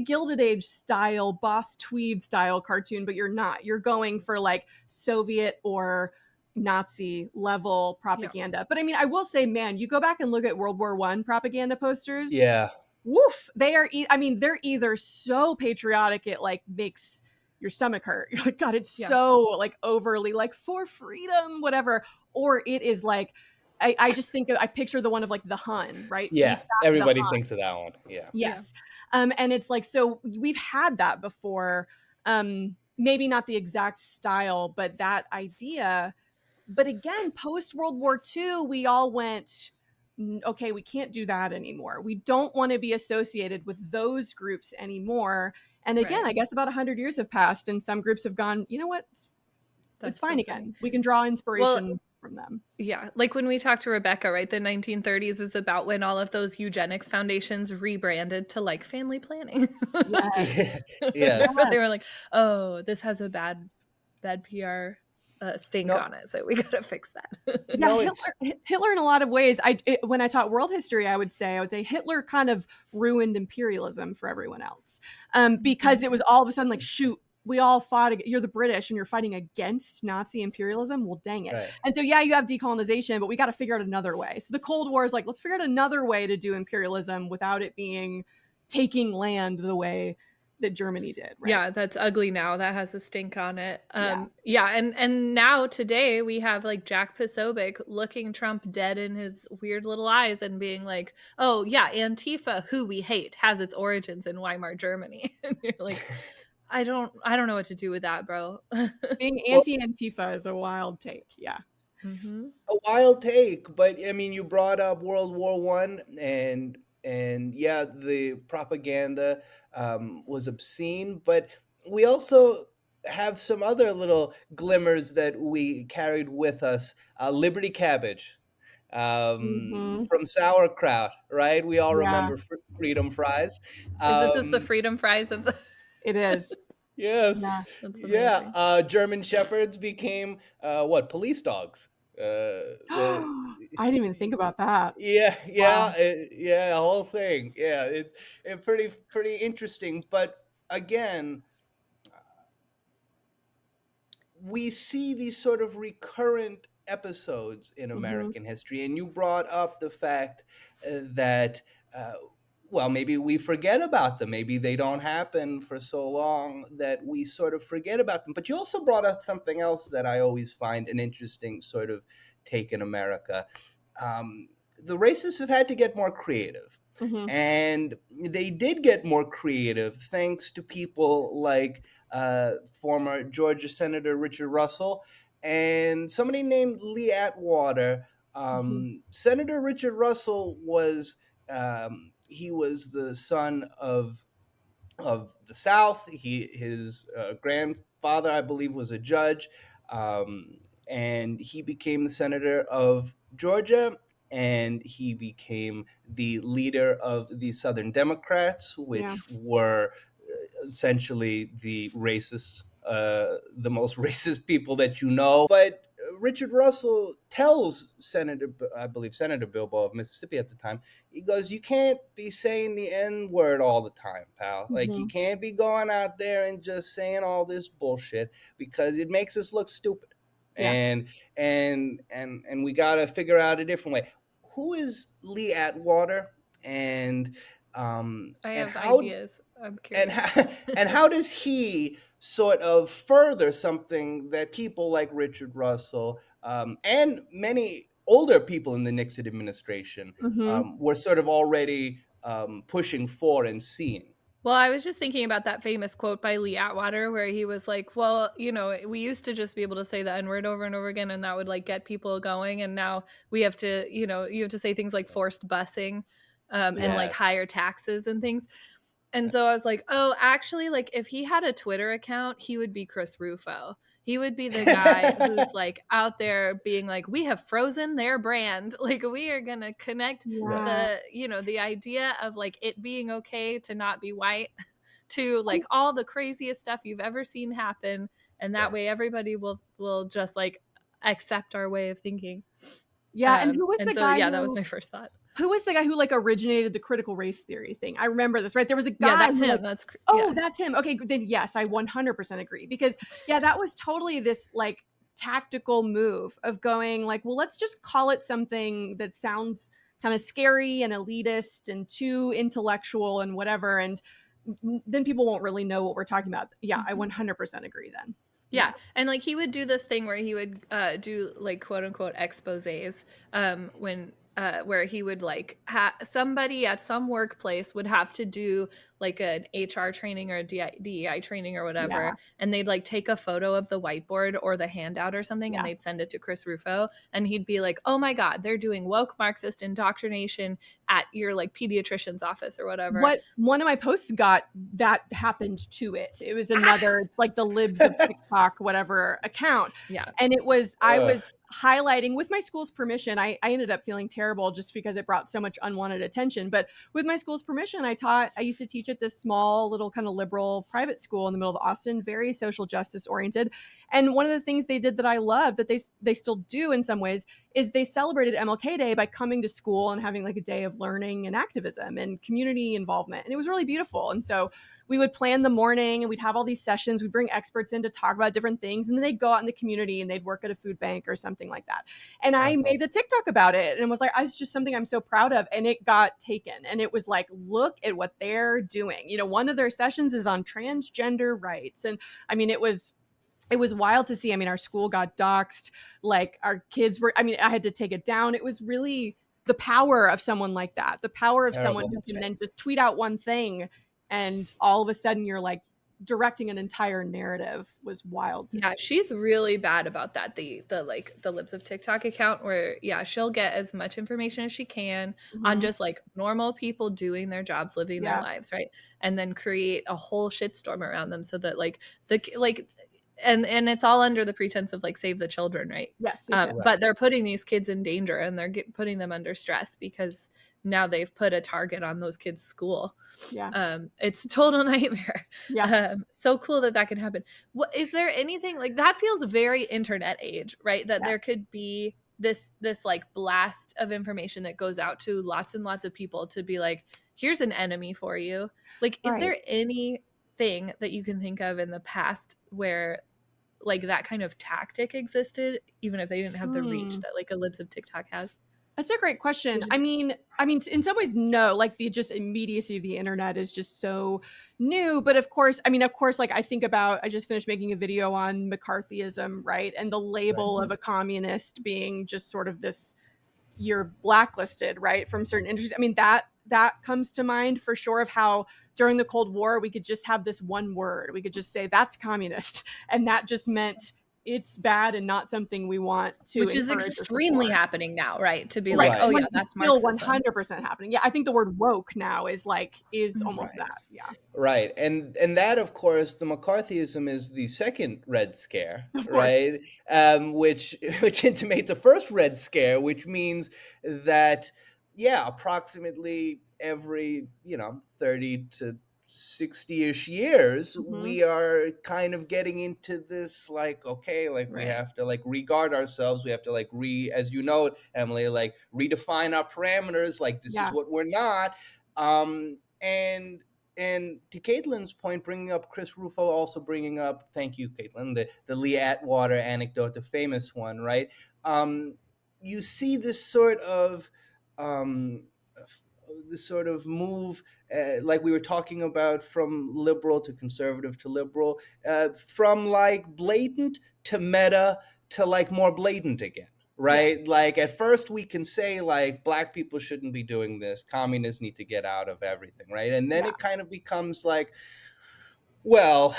Gilded Age style, Boss Tweed style cartoon, but you're not. You're going for like Soviet or Nazi level propaganda. But I mean, I will say, man, you go back and look at World War I propaganda posters. Yeah. Woof. They are, I mean, they're either so patriotic it like makes your stomach hurt. You're like, God, it's so like overly like for freedom, whatever. Or it is like, I just think I picture the one of like the Hun, right? Yeah, everybody thinks of that one. Yeah. Yes. And it's like, so we've had that before. Maybe not the exact style, but that idea. But again, post World War II, we all went, okay, we can't do that anymore. We don't want to be associated with those groups anymore. And again, I guess about 100 years have passed and some groups have gone, you know what? It's fine again. We can draw inspiration from them. Yeah. Like when we talked to Rebecca, right? The 1930s is about when all of those eugenics foundations rebranded to like family planning. Yes. They were like, oh, this has a bad PR stink on it, so we gotta fix that. Hitler in a lot of ways, when I taught world history, I would say Hitler kind of ruined imperialism for everyone else, because it was all of a sudden like, shoot, we all fought, you're the British and you're fighting against Nazi imperialism, well dang it. And so you have decolonization, but we got to figure out another way. So the Cold War is like, let's figure out another way to do imperialism without it being taking land the way that Germany did. Right? Yeah, that's ugly now. That has a stink on it. And now today we have like Jack Posobiec looking Trump dead in his weird little eyes and being like, oh yeah, Antifa, who we hate, has its origins in Weimar Germany. And you're like, I don't know what to do with that, bro. Being anti-Antifa is a wild take. Yeah. A wild take, but I mean, you brought up World War I, and yeah, the propaganda was obscene, but we also have some other little glimmers that we carried with us. Liberty Cabbage from Sauerkraut, right? We all remember freedom fries. This is the freedom fries of the... It is. Yes. Yeah. German Shepherds became police dogs. I didn't even think about that. A whole thing. Yeah, it pretty interesting. But again, we see these sort of recurrent episodes in American history, and you brought up the fact that maybe we forget about them. Maybe they don't happen for so long that we sort of forget about them. But you also brought up something else that I always find an interesting sort of take in America. The racists have had to get more creative. And they did get more creative thanks to people like former Georgia Senator Richard Russell and somebody named Lee Atwater. Senator Richard Russell was... he was the son of the South. His grandfather, I believe, was a judge, and he became the senator of Georgia. and he became the leader of the Southern Democrats, which were essentially the racist, the most racist people that you know. But Richard Russell tells I believe Senator Bilbo of Mississippi at the time, he goes, "You can't be saying the N word all the time, pal. Like, you can't be going out there and just saying all this bullshit because it makes us look stupid. Yeah. And we got to figure out a different way." Who is Lee Atwater, and I and have how ideas. I'm and curious. and how does he sort of further something that people like Richard Russell, and many older people in the Nixon administration, were sort of already pushing for and seeing? Well, I was just thinking about that famous quote by Lee Atwater where he was like, well, we used to just be able to say the N word over and over again and that would like get people going. And now we have to, you have to say things like forced busing, and like Yes. higher taxes and things. And so I was like, oh, actually, like if he had a Twitter account, he would be Chris Rufo. He would be the guy who's like out there being like, we have frozen their brand. Like we are going to connect the idea of like it being okay to not be white to like all the craziest stuff you've ever seen happen. And that way everybody will just like accept our way of thinking. Yeah. And who was and the so, guy? That was my first thought. Who was the guy who like originated the critical race theory thing? I remember this, right? There was a guy. Yeah, that's him. Like, that's him. Okay, then yes, I 100% agree because that was totally this like tactical move of going like, well, let's just call it something that sounds kind of scary and elitist and too intellectual and whatever, and then people won't really know what we're talking about. Yeah, I 100% agree then. Yeah. And like he would do this thing where he would do like quote unquote exposés when where he would like somebody at some workplace would have to do like an HR training or a DEI training or whatever. And they'd like take a photo of the whiteboard or the handout or something and they'd send it to Chris Rufo and he'd be like, oh my God, they're doing woke Marxist indoctrination at your like pediatrician's office or whatever. What one of my posts got that happened to it. It was another, it's like the libs of TikTok, whatever account. Yeah. And it was, I was highlighting with my school's permission. I ended up feeling terrible just because it brought so much unwanted attention. But with my school's permission, I used to teach at this small little kind of liberal private school in the middle of Austin, very social justice oriented. And one of the things they did that I love that they still do in some ways is they celebrated MLK Day by coming to school and having like a day of learning and activism and community involvement. And it was really beautiful. And so we would plan the morning and we'd have all these sessions. We'd bring experts in to talk about different things. And then they'd go out in the community and they'd work at a food bank or something like that. And I made a TikTok about it and was like, it's just something I'm so proud of. And it got taken. And it was like, look at what they're doing. One of their sessions is on transgender rights. And I mean, it was wild to see. I mean, our school got doxxed, like our kids were, I mean, I had to take it down. It was really the power of someone like that, the power of someone who can then just tweet out one thing and all of a sudden you're like directing an entire narrative was wild to see. She's really bad about that. The Libs of TikTok account where she'll get as much information as she can on just like normal people doing their jobs, living their lives, right? And then create a whole shitstorm around them so that and it's all under the pretense of like save the children, right? Yes. But they're putting these kids in danger and they're putting them under stress because now they've put a target on those kids' school. It's a total nightmare. So cool that can happen. What is there anything like that feels very internet age, right? That there could be this like blast of information that goes out to lots and lots of people to be like, here's an enemy for you. Like, is there anything that you can think of in the past where like that kind of tactic existed, even if they didn't have the reach that like a Libs of TikTok has? That's a great question. I mean, in some ways, no, like the just immediacy of the internet is just so new. But of course, like I think about, I just finished making a video on McCarthyism, right? And the label of a communist being just sort of this, you're blacklisted, right? From certain industries. I mean, that comes to mind for sure of how during the Cold War, we could just have this one word. We could just say that's communist. And that just meant it's bad and not something we want to Which is encourage or extremely support. happening now, right? To be Right. like, oh yeah, It's that's still Marxism. 100% happening. Yeah, I think the word woke now is almost Right. that. Yeah. Right. And that, of course, the McCarthyism is the second Red Scare, Of course. right? Which intimates a first Red Scare, which means that, yeah, approximately every, 30 to 60-ish years, Mhm. we are kind of getting into this, like, okay, like we Right. have to like regard ourselves. We have to like as you know, Emily, like redefine our parameters. Like this Yeah. is what we're not. And to Caitlin's point, bringing up Chris Rufo, also bringing up, thank you, Caitlin, the Lee Atwater anecdote, the famous one, right? You see um, this sort of move, like we were talking about, from liberal to conservative to liberal, from like blatant to meta to like more blatant again. Right. Yeah. Like at first we can say like black people shouldn't be doing this. Communists need to get out of everything. Right. And then Yeah. it kind of becomes like, well,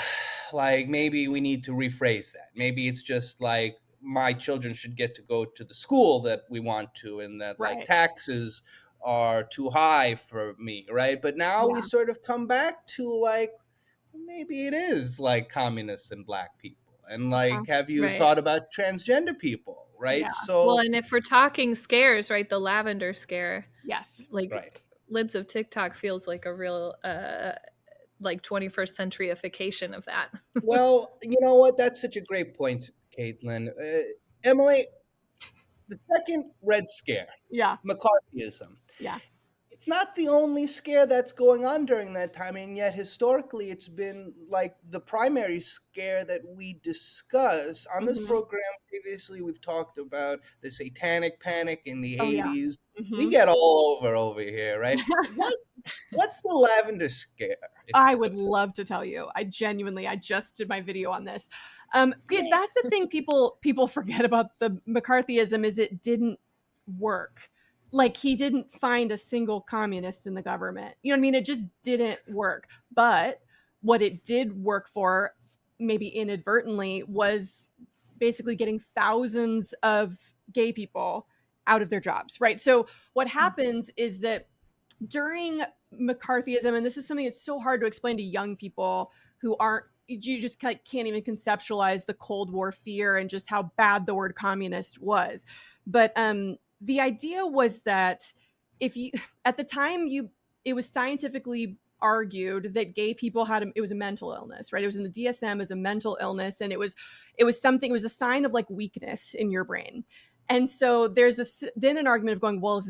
like maybe we need to rephrase that. Maybe it's just like my children should get to go to the school that we want to, and that like Right. taxes are too high for me. Right. But now we Yeah. sort of come back to like, maybe it is like communists and black people. And like, have you Right. thought about transgender people? Right. Yeah. Well, So, and if we're talking scares, right, the lavender scare, Yes. like right. libs of TikTok feels like a real like 21st centuryification of that. Well, you know what? That's such a great point, Caitlin. Emily, the second Red Scare, Yeah. McCarthyism. Yeah. It's not the only scare that's going on during that time, and yet historically it's been like the primary scare that we discuss. On this Mhm. program previously, we've talked about the satanic panic in the Oh, yeah. 80s. We Mhm. get all over here, right? What's the lavender scare? If I you would could? love to tell you. I just did my video on this. Because that's the thing people forget about the McCarthyism is it didn't work. Like he didn't find a single communist in the government. You know what I mean? It just didn't work. But what it did work for, maybe inadvertently, was basically getting thousands of gay people out of their jobs, right? So what happens is that during McCarthyism, and this is something that's so hard to explain to young people who aren't, you just can't even conceptualize the Cold War fear and just how bad the word communist was. But the idea was that if you, at the time, it was scientifically argued that gay people it was a mental illness, right? It was in the DSM as a mental illness, and it was a sign of like weakness in your brain. And so there's then an argument of going, well,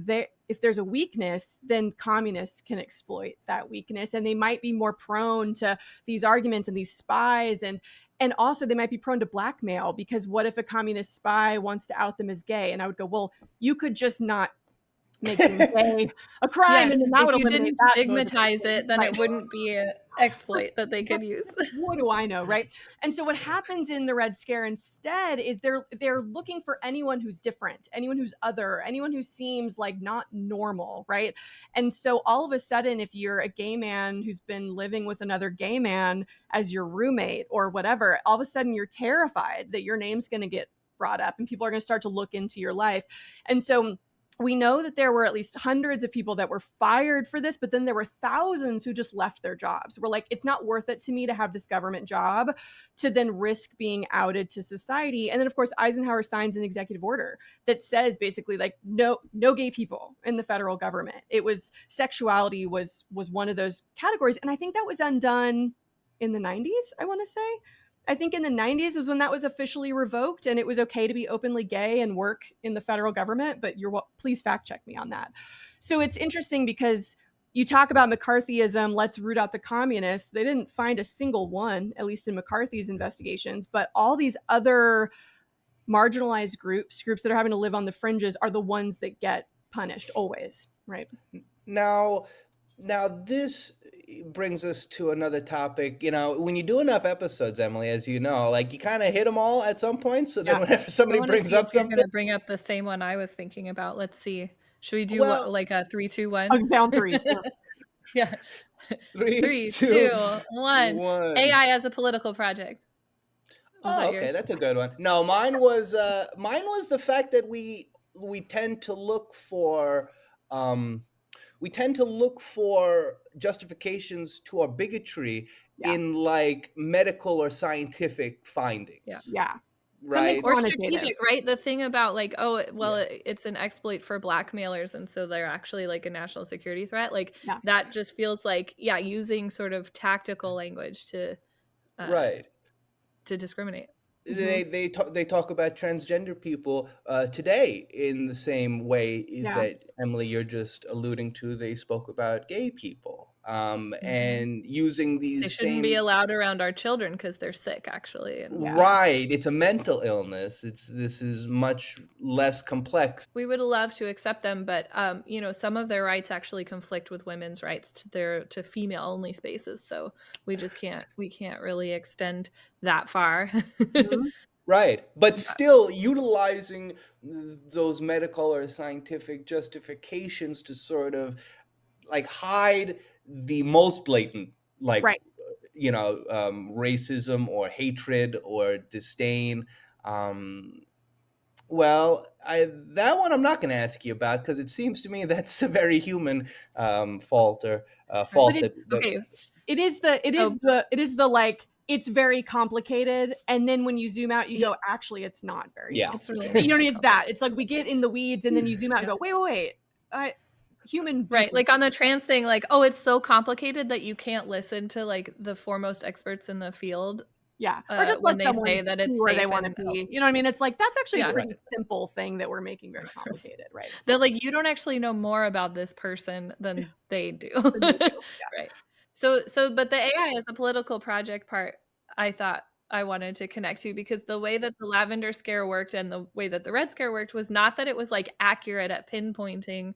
if there's a weakness, then communists can exploit that weakness, and they might be more prone to these arguments and these spies, and also they might be prone to blackmail, because what if a communist spy wants to out them as gay? And I would go, well, you could just not make them gay a crime, Yeah, and then that if would you eliminate didn't that stigmatize motivation. it, then Right. it wouldn't be an exploit that they could use. What do I know, right? And so what happens in the Red Scare instead is they're looking for anyone who's different, anyone who's other, anyone who seems like not normal, right? And so all of a sudden, if you're a gay man who's been living with another gay man as your roommate or whatever, all of a sudden you're terrified that your name's going to get brought up and people are going to start to look into your life. And so we know that there were at least hundreds of people that were fired for this, but then there were thousands who just left their jobs. We're like, it's not worth it to me to have this government job to then risk being outed to society. And then, of course, Eisenhower signs an executive order that says basically like no gay people in the federal government. It was sexuality was one of those categories. And I think that was undone in the 90s, I want to say. I think in the 90s was when that was officially revoked, and it was okay to be openly gay and work in the federal government, but please fact check me on that. So it's interesting because you talk about McCarthyism, let's root out the communists. They didn't find a single one, at least in McCarthy's investigations, but all these other marginalized groups that are having to live on the fringes are the ones that get punished always, right? Now this brings us to another topic. When you do enough episodes, Emily, as you know, like you kind of hit them all at some point. So then Yeah. whenever I somebody want to brings see up if you're something, going to bring up the same one I was thinking about. Let's see. Should we do well, like a 3, 2, 1? I was down 3. Yeah. 3, 3, 2, 2, 1. 1. AI as a political project. Was that Okay, yours? that's a good one. No, mine was the fact that we tend to look for um we tend to look for justifications to our bigotry Yeah. in like medical or scientific Yeah. findings, Yeah. Something right? Or quantitative. strategic, right? The thing about like, oh, well, Yeah. it's an exploit for blackmailers, and so they're actually like a national security threat. Like Yeah. that just feels like, yeah, using sort of tactical language uh, Right. to discriminate. Mhm. They talk about transgender people today in the same way Yeah. that Emily you're just alluding to. They spoke about gay people, Mhm. and using They these shouldn't be same. allowed around our children because they're sick, actually. And Yeah. Right, it's a mental illness. This is much less complex. we would love to accept them, but you know, some of their rights actually conflict with women's rights to female only spaces. So we can't really extend that far. Mhm. Right, but still utilizing those medical or scientific justifications to sort of like hide the most blatant, like, Right. racism or hatred or disdain. Um, well, that one I'm not going to ask you about because it seems to me that's a very human fault or Right. But fault it that Okay. Oh, it is the like it's very complicated, and then when you zoom out you yeah, go, actually it's not very yeah. it's really complicated. You not know what I that mean? It's that. complicated. It's like we get in the weeds and then you zoom out and Yeah. go, wait. I human Right. Like decency. on the trans thing, like, oh, it's so complicated that you can't listen to like the foremost experts in the field Yeah. Or just when let they someone say that be it's where they safe want to and be. healthy. You know what I mean? It's like that's actually a Yeah. pretty simple thing that we're making very complicated, right? That like you don't actually know more about this person than they do. Than they do. Right. But the AI as a political project part, I thought I wanted to connect to because the way that the lavender scare worked and the way that the red scare worked was not that it was like accurate at pinpointing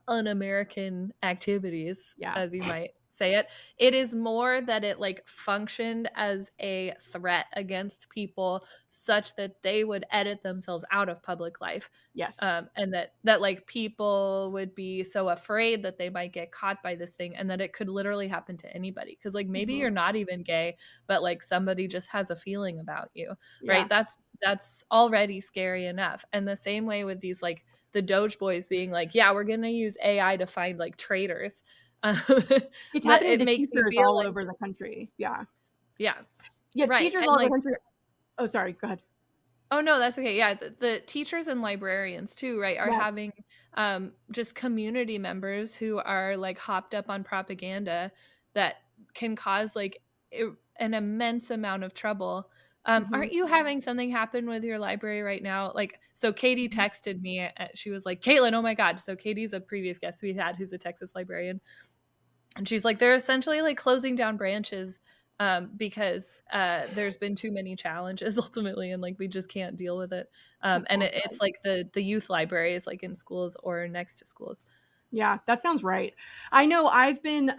un-American activities, Yeah. as you might say it. It is more that it like functioned as a threat against people such that they would edit themselves out of public life, Yes. and that like people would be so afraid that they might get caught by this thing, and that it could literally happen to anybody because like maybe Mhm. you're not even gay, but like somebody just has a feeling about you, Yeah. right? That's already scary enough. And the same way with these like the Doge boys being like, yeah, we're gonna use AI to find like traitors. It's That happening it to makes me teachers feel all like, over the country. Yeah. yeah, Yeah, right. teachers And all over the like, country. Oh, sorry. Go ahead. oh no, that's okay. Yeah, the teachers and librarians too, right, are Yeah. having just community members who are like hopped up on propaganda that can cause like an immense amount of trouble. Mhm. Aren't you having something happen with your library right now? Like, so Katie texted me. She was like, "Caitlin, oh my God!" So Katie's a previous guest we had, who's a Texas librarian, and she's like, they're essentially like closing down branches because there's been too many challenges ultimately, and like we just can't deal with it. That And sounds it's right. like the youth libraries, like in schools or next to schools. Yeah, that sounds right. I know I've been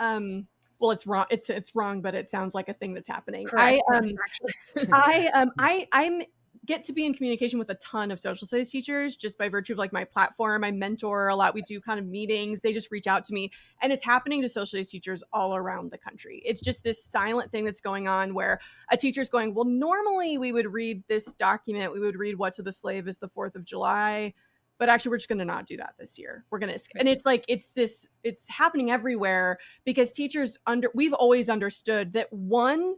well it's wrong it's wrong, but it sounds like a thing that's happening. Correct. Yes, actually. I'm get to be in communication with a ton of social studies teachers just by virtue of like my platform. I mentor a lot. We do kind of meetings. They just reach out to me, and it's happening to social studies teachers all around the country. It's just this silent thing that's going on where a teacher's going, well, normally we would read this document. We would read what to the slave is the 4th of July. But actually, we're just going to not do that this year. We're going to, and it's like, it's happening everywhere because teachers we've always understood that one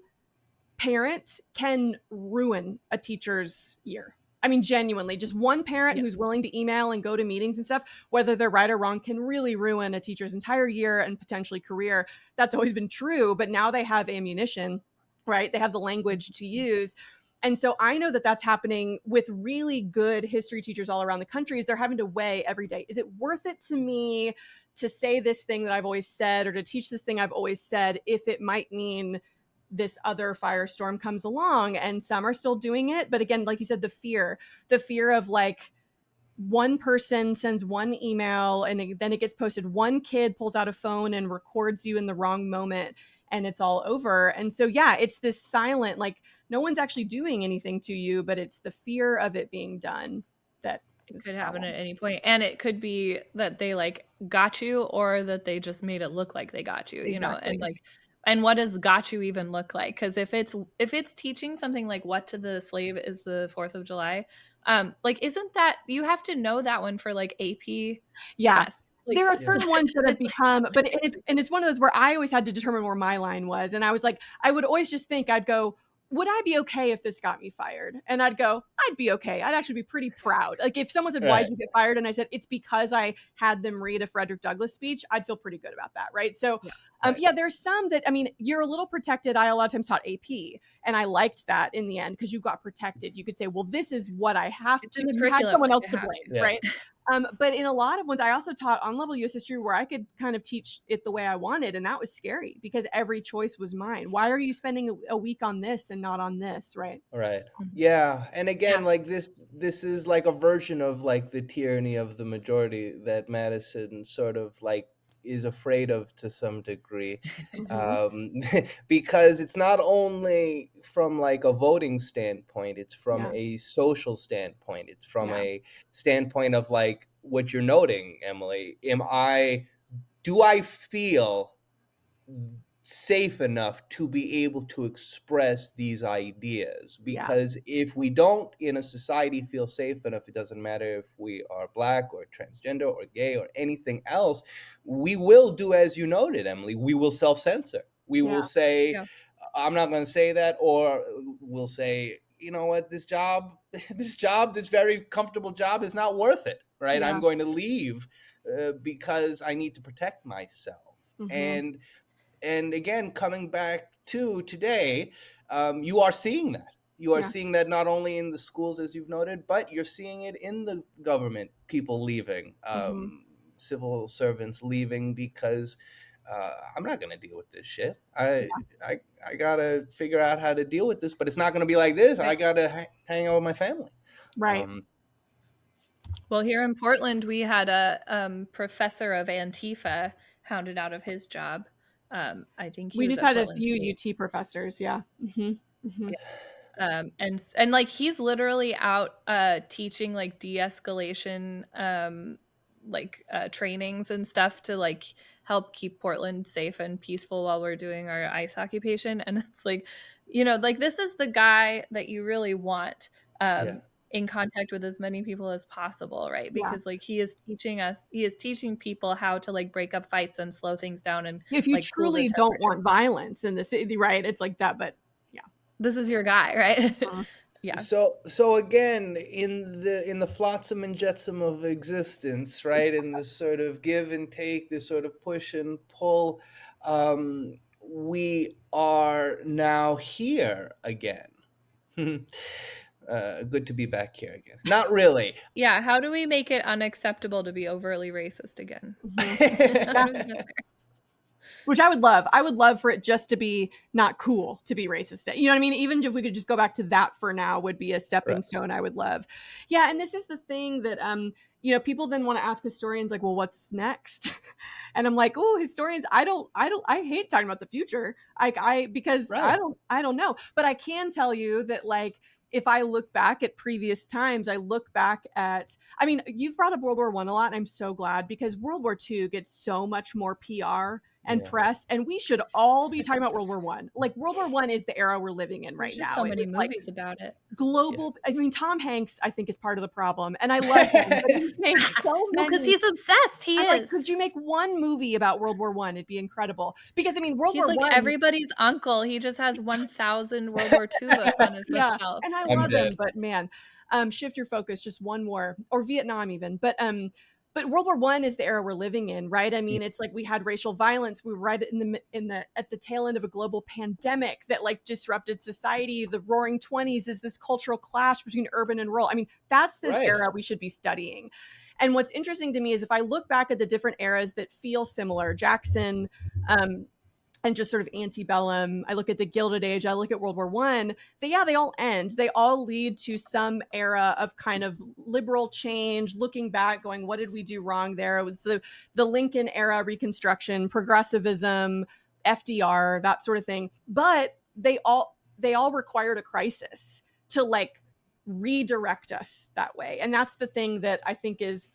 parent can ruin a teacher's year. I mean, genuinely, just one parent who's Yes. willing to email and go to meetings and stuff, whether they're right or wrong, can really ruin a teacher's entire year and potentially career. That's always been true, but now they have ammunition, right? They have the language to use. And so I know that that's happening with really good history teachers all around the country. Is they're having to weigh every day. Is it worth it to me to say this thing that I've always said or to teach this thing I've always said if it might mean this other firestorm comes along? And some are still doing it. But again, like you said, the fear of like one person sends one email and then it gets posted. One kid pulls out a phone and records you in the wrong moment and it's all over. And so, yeah, it's this silent, like no one's actually doing anything to you, but it's the fear of it being done that It is could the happen problem. at any point. And it could be that they like got you or that they just made it look like they got you, you know, Exactly. and like And what does got you even look like? Because if it's teaching something like what to the slave is the 4th of July, like isn't that you have to know that one for like AP Yeah. tests? Like, There are Yeah. certain ones that have It's like- become, but it's one of those where I always had to determine where my line was. And I was like, I would always just think, I'd go, would I be okay if this got me fired? And I'd go, I'd be okay. I'd actually be pretty proud. Like if someone said, Right. why'd you get fired? And I said, it's because I had them read a Frederick Douglass speech. I'd feel pretty good about that. Right. So Right. yeah, there's some that, I mean, you're a little protected. I a lot of times taught AP and I liked that in the end because you got protected. You could say, well, this is what I have It's to, in the you had curriculum, someone like, else I to have blame. to. Yeah. Right. But in a lot of ones, I also taught on level US history where I could kind of teach it the way I wanted. And that was scary because every choice was mine. Why are you spending a week on this and not on this? Right. Right. Mhm. Yeah. And again, Yeah. like this is like a version of like the tyranny of the majority that Madison sort of like is afraid of to some degree. Because it's not only from like a voting standpoint, it's from Yeah. a social standpoint. It's from Yeah. a standpoint of like what you're noting, Emily. Do I feel safe enough to be able to express these ideas? Yeah. Because if we don't in a society feel safe enough, it doesn't matter if we are black or transgender or gay or anything else, we will do as you noted, Emily. We will self-censor. We Yeah. will say, Yeah. I'm not going to say that, or we'll say, you know what, this very comfortable job is not worth it, right? Yeah. I'm going to leave because I need to protect myself. Mhm. And again, coming back to today, you are seeing that. You are Yeah. seeing that not only in the schools, as you've noted, but you're seeing it in the government. People leaving, Mhm. civil servants leaving because I'm not going to deal with this shit. I gotta figure out how to deal with this, but it's not going to be like this. I Right. gotta hang out with my family. Right. Well, here in Portland, we had a professor of Antifa hounded out of his job. I think he We was just at had a Portland few State. UT professors. Yeah. Mhm. And like he's literally out teaching like de-escalation trainings and stuff to like help keep Portland safe and peaceful while we're doing our ice occupation. And it's like, like this is the guy that you really want Yeah. in contact with as many people as possible, right? Yeah. Because like he is teaching people how to like break up fights and slow things down and If you like cool the truly don't temperature. want violence in the city, right? It's like that, but yeah. This is your guy, right? Mhm. Yeah. So again, in the flotsam and jetsam of existence, right? In this sort of give and take, this sort of push and pull, we are now here again. Good to be back here again. Not really. Yeah, how do we make it unacceptable to be overtly racist again? Mhm. How do we get there? Which I would love. I would love for it just to be not cool to be racist. You know what I mean? Even if we could just go back to that for now would be a stepping Right. stone I would love. Yeah, and this is the thing that people then want to ask historians like, well, what's next? And I'm like, oh, historians, I hate talking about the future. Because Right. I don't know. But I can tell you that like if I look back at previous times, I look back at, I mean, you've brought up World War I a lot, and I'm so glad because World War II gets so much more PR and Yeah. press, and we should all be talking about World War One. Like World War One is the era we're living in right There's just now. so It many was like movies about it. global. I mean, Tom Hanks, I think, is part of the problem, and I love him, but he's made so No, because many. he's obsessed. He I'm like, is. could you make one movie about World War One? It'd be incredible. Because I mean, World He's War like One. everybody's uncle. He just has 1,000 World War II books on his Yeah, bookshelf. and I I'm love him, dead. but man, shift your focus just one more, or Vietnam even, but World War One is the era we're living in, right? I mean, it's like we had racial violence. We were right at the tail end of a global pandemic that like disrupted society. The Roaring Twenties is this cultural clash between urban and rural. I mean, that's the Right. era we should be studying. And what's interesting to me is if I look back at the different eras that feel similar, Jackson, and just sort of antebellum. I look at the Gilded Age. I look at World War One. They all end. They all lead to some era of kind of liberal change. Looking back, going, what did we do wrong there? It was the Lincoln era Reconstruction, progressivism, FDR, that sort of thing. But they all required a crisis to like redirect us that way. And that's the thing that I think is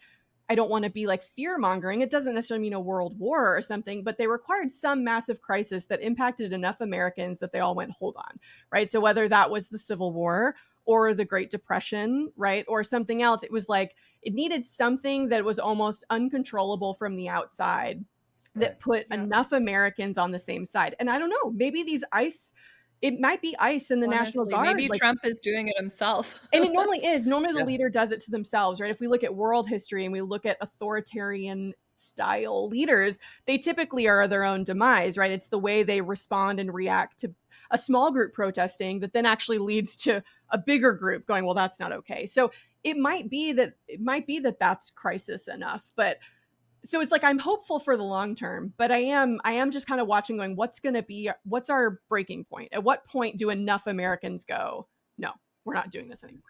I don't want to be like fear mongering. It doesn't necessarily mean a world war or something, but they required some massive crisis that impacted enough Americans that they all went, hold on, right? So whether that was the Civil War or the Great Depression, right, or something else, it was like it needed something that was almost uncontrollable from the outside that put enough Americans on the same side. And I don't know, maybe it might be ICE and the National Guard. Maybe Trump is doing it himself. And it normally is. Normally the leader does it to themselves, right? If we look at world history and we look at authoritarian style leaders, they typically are their own demise, right? It's the way they respond and react to a small group protesting that then actually leads to a bigger group going, well, that's not okay. So it might be that that's crisis enough. But so it's like I'm hopeful for the long term, but I am just kind of watching going, what's our breaking point? At what point do enough Americans go, no, we're not doing this anymore?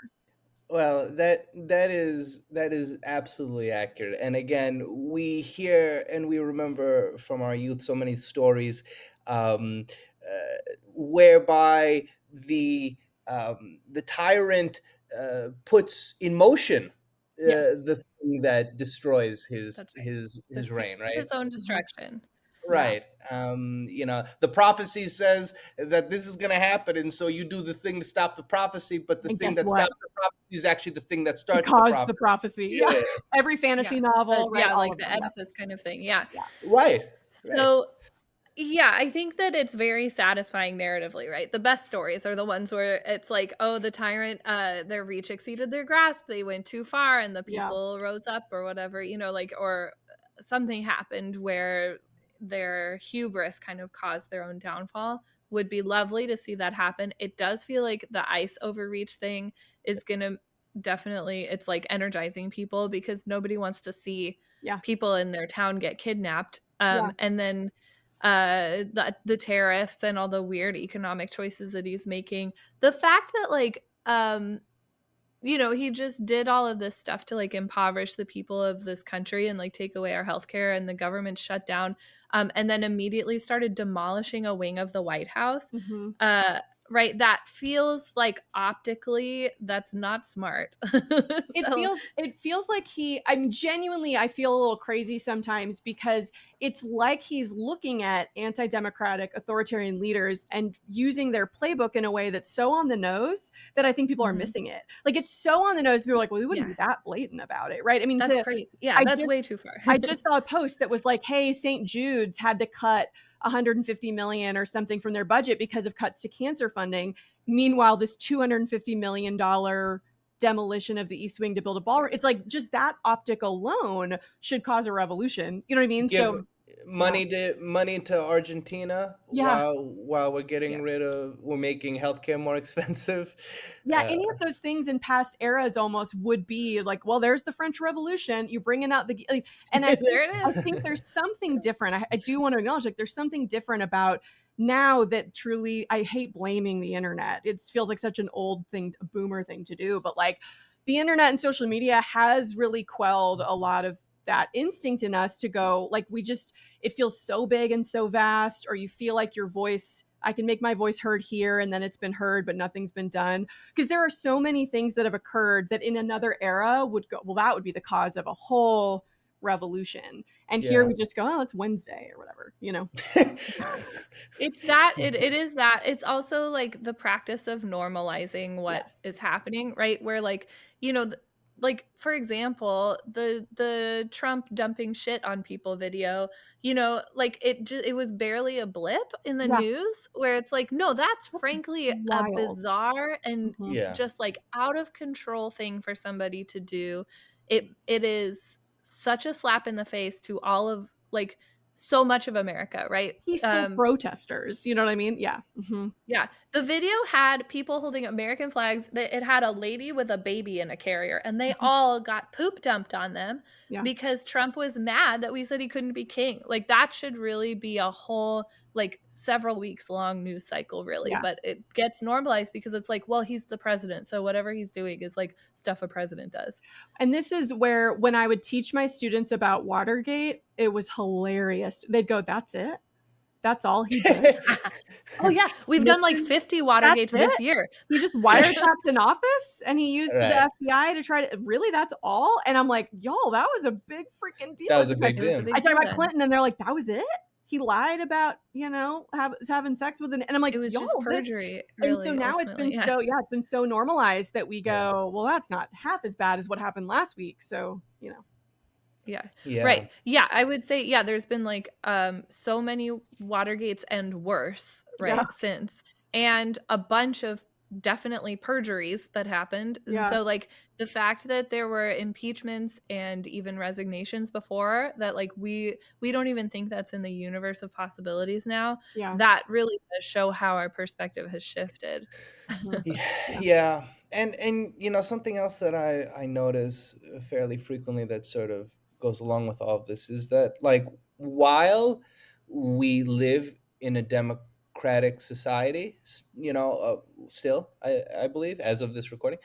Well, that is absolutely accurate. And again, we hear and we remember from our youth so many stories um, whereby the tyrant puts in motion the thing that destroys his reign, right? His own destruction. Right. The prophecy says that this is going to happen, and so you do the thing to stop the prophecy, but the thing that stops the prophecy is actually the thing that starts the prophecy. Yeah. Every fantasy novel, right? Yeah, like the Oedipus kind of thing. Yeah. Right. So, yeah, I think that it's very satisfying narratively, right? The best stories are the ones where it's like, oh, the tyrant, their reach exceeded their grasp. They went too far and the people rose up or whatever, or something happened where their hubris kind of caused their own downfall. Would be lovely to see that happen. It does feel like the ICE overreach thing is going to definitely, it's like energizing people because nobody wants to see people in their town get kidnapped. And then the tariffs and all the weird economic choices that he's making. The fact that he just did all of this stuff to like impoverish the people of this country and like take away our healthcare, and the government shut down, and then immediately started demolishing a wing of the White House. Right, that feels like optically that's not smart. It feels like I feel a little crazy sometimes because it's like he's looking at anti-democratic authoritarian leaders and using their playbook in a way that's so on the nose that I think people are missing it. Like it's so on the nose, people are like, well, we wouldn't be that blatant about it, right? I mean, that's crazy. Yeah, that's way too far. I just saw a post that was like, hey, St. Jude's had to cut 150 million or something from their budget because of cuts to cancer funding. Meanwhile, this $250 million demolition of the East Wing to build a ballroom, it's like just that optic alone should cause a revolution. You know what I mean? Give money to Argentina while we're getting we're making healthcare more expensive. Any of those things in past eras almost would be like, well, there's the French Revolution. You're bringing out and I think there's something different. I do want to acknowledge there's something different about now that truly, I hate blaming the internet. It feels like such an old thing, a boomer thing to do, but like the internet and social media has really quelled a lot of that instinct in us to go like, it feels so big and so vast, or you feel like your voice, I can make my voice heard here and then it's been heard, but nothing's been done. Because there are so many things that have occurred that in another era would go, well, that would be the cause of a whole revolution. And here we just go, oh, it's Wednesday or whatever, It's that, it is that. It's also like the practice of normalizing what is happening, right? Where like for example, the Trump dumping shit on people video, like it was barely a blip in the news where it's like, no, that's frankly wild. A bizarre and just like out of control thing for somebody to do. It is such a slap in the face to all of like so much of America, right? Peaceful protesters, you know what I mean? Yeah. Yeah. The video had people holding American flags. It had a lady with a baby in a carrier, and they all got poop dumped on them because Trump was mad that we said he couldn't be king. Like that should really be a whole like several weeks long news cycle, really. But it gets normalized because it's like, well, he's the president, so whatever he's doing is like stuff a president does. And this is where when I would teach my students about Watergate, it was hilarious. They'd go, that's it? That's all he did. Oh yeah, we've done like 50 Watergates this year. He just wiretapped an office and he used Right. the FBI to try to, really, that's all? And I'm like, y'all, that was a big freaking deal. That was a It's big It was a deal. big I talk deal about then. Clinton and they're like, that was it? He lied about, having sex with an, and I'm like, It was y'all, just this, perjury, and really. so now it's been ultimately. it's been so normalized that we Yeah. go, well, that's not half as bad as what happened last week. So, Yeah. Yeah. Right. Yeah, I would say there's been like so many Watergates and worse, right, Yeah. since, and a bunch of definitely perjuries that happened. And Yeah. so like the fact that there were impeachments and even resignations before that, like we don't even think that's in the universe of possibilities now. Yeah. That really does show how our perspective has shifted. Yeah. And something else that I notice fairly frequently that sort of goes along with all of this is that, like, while we live in a democratic society, still, I believe, as of this recording,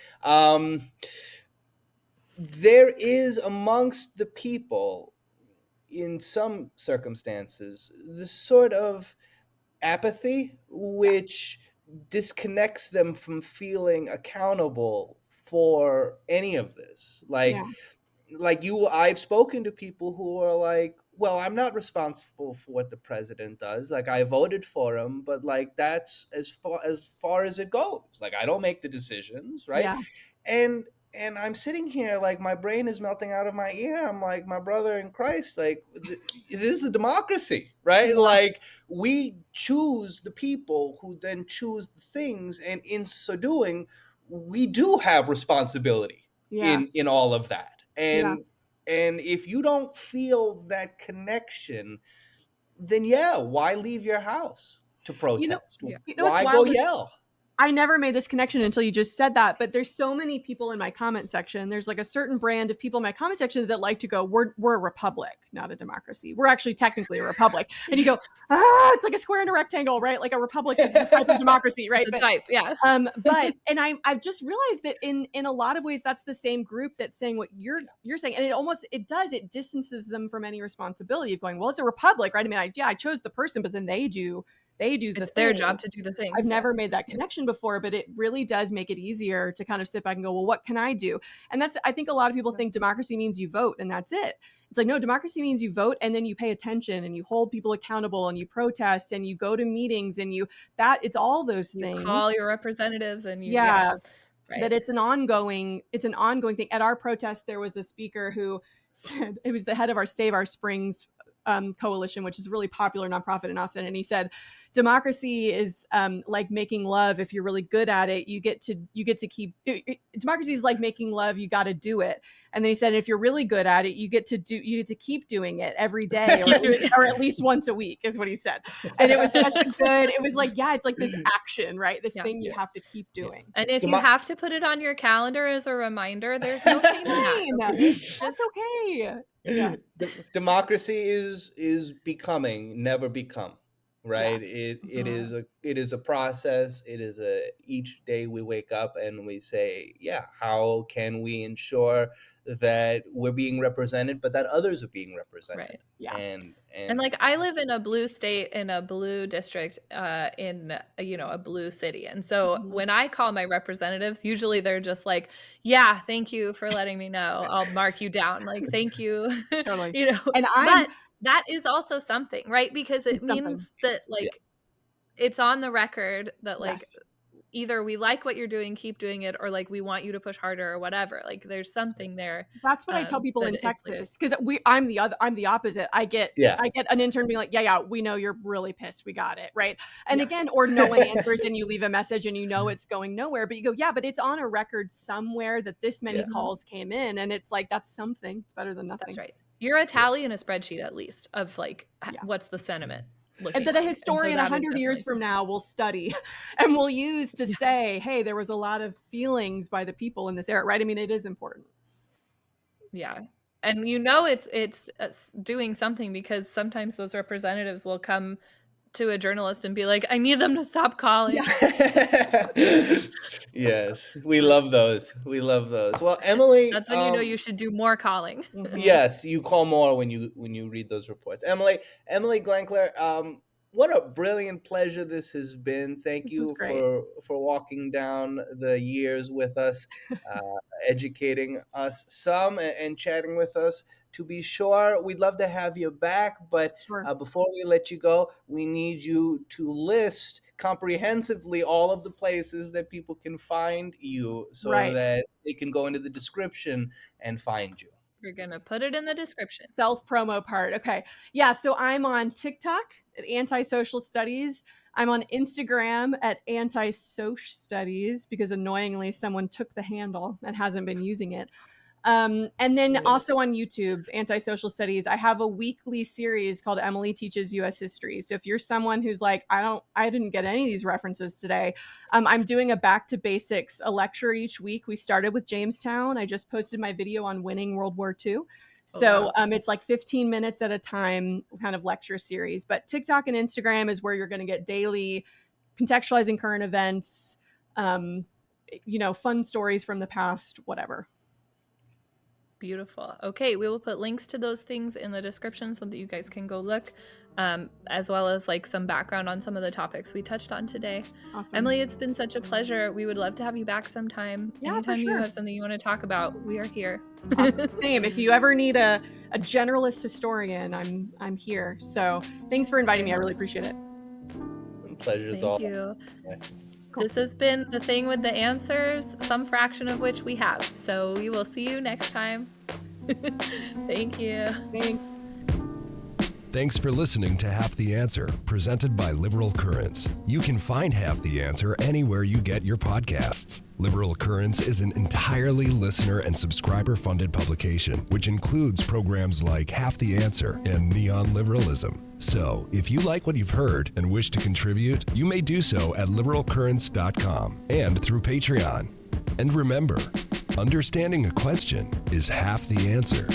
there is amongst the people, in some circumstances, this sort of apathy which disconnects them from feeling accountable for any of this. Like, I've spoken to people who are like, well, I'm not responsible for what the president does. Like, I voted for him, but like that's as far as it goes. Like, I don't make the decisions, right? Yeah. And I'm sitting here like my brain is melting out of my ear. I'm like, my brother in Christ, like this is a democracy, right? Yeah. Like, we choose the people who then choose the things, and in so doing, we do have responsibility Yeah. in all of that. Yeah. And if you don't feel that connection, then why leave your house to protest? What's Why go wild is yell? I never made this connection until you just said that, but there's so many people in my comment section. There's like a certain brand of people in my comment section that like to go, we're a republic, not a democracy. We're actually technically a republic. And you go, it's like a square and a rectangle, right? Like a republic is a type of democracy, right? It's a type, yeah. But and I've just realized that in a lot of ways that's the same group that's saying what you're saying, and it distances them from any responsibility of going, well, it's a republic, right? I mean, I chose the person, but then they do it's their job to do the things. I've never made that connection before, but it really does make it easier to kind of sit back and go, well, what can I do? And I think a lot of people think democracy means you vote and that's it. It's like, no, democracy means you vote and then you pay attention and you hold people accountable and you protest and you go to meetings and it's all those things. You call your representatives and right. That it's an ongoing thing. At our protest, there was a speaker who said, it was the head of our Save Our Springs coalition, which is a really popular nonprofit in Austin. And he said, democracy is like making love. If you're really good at it, you get to keep democracy is like making love. You got to do it. And then he said, if you're really good at it, you get to keep doing it every day or at least once a week is what he said. And it was such a good, it was like, it's like this action, right? This thing you have to keep doing. And if you have to put it on your calendar as a reminder, there's no shame in that. That's okay. Yeah. Democracy is becoming, never become, right? It is a process. It is each day we wake up and we say, how can we ensure that we're being represented, but that others are being represented? Right. Yeah. And like, I live in a blue state, in a blue district, in a blue city, and so when I call my representatives, usually they're just like, thank you for letting me know, I'll mark you down, like, thank you. Totally. And but that is also something, right? Because it means that, like, it's on the record that, like, either we like what you're doing, keep doing it, or like we want you to push harder or whatever. Like, there's something there. That's what I tell people in Texas, because I'm the opposite. I get an intern being like, we know you're really pissed. We got it, right? And again, or no one answers and you leave a message and it's going nowhere, but you go, but it's on a record somewhere that this many calls came in, and it's like, that's something. It's better than nothing. That's right. You're a tally in a spreadsheet, at least, of like what's the sentiment. And that a historian 100 years from now will study and will use to say, hey, there was a lot of feelings by the people in this era, right? I mean, it is important. Yeah. And it's doing something, because sometimes those representatives will come to a journalist and be like, I need them to stop calling. Yes, we love those. Well, Emily, that's when you should do more calling. Yes, you call more when you read those reports. Emily Glankler, what a brilliant pleasure this has been. Thank This was you great. for walking down the years with us, uh, educating us some and chatting with us. To be sure, we'd love to have you back, but Sure. before we let you go, we need you to list comprehensively all of the places that people can find you so Right. that they can go into the description and find you. We're going to put it in the description. Self promo part. Okay. Yeah. So I'm on TikTok at Antisocial Studies. I'm on Instagram at Antisocial Studies because annoyingly someone took the handle and hasn't been using it. And then also on YouTube, Antisocial Studies, I have a weekly series called Emily Teaches US History. So if you're someone who's like, I didn't get any of these references today, I'm doing a back to basics, a lecture each week. We started with Jamestown. I just posted my video on winning World War II. So it's like 15 minutes at a time kind of lecture series. But TikTok and Instagram is where you're going to get daily contextualizing current events, fun stories from the past, whatever. Beautiful. Okay, we will put links to those things in the description so that you guys can go look, as well as like some background on some of the topics we touched on today. Awesome. Emily, it's been such a pleasure. We would love to have you back sometime. Yeah, Anytime for sure. you have something you want to talk about, we are here. Awesome. Same. If you ever need a generalist historian, I'm here. So thanks for inviting me. I really appreciate it. Pleasure's Thank all. you. Yeah. Cool. This has been The Thing with the Answers, some fraction of which we have. So we will see you next time. Thank you. Thanks. Thanks for listening to Half the Answer, presented by Liberal Currents. You can find Half the Answer anywhere you get your podcasts. Liberal Currents is an entirely listener and subscriber-funded publication, which includes programs like Half the Answer and Neon Liberalism. So, if you like what you've heard and wish to contribute, you may do so at liberalcurrents.com and through Patreon. And remember, understanding a question is half the answer.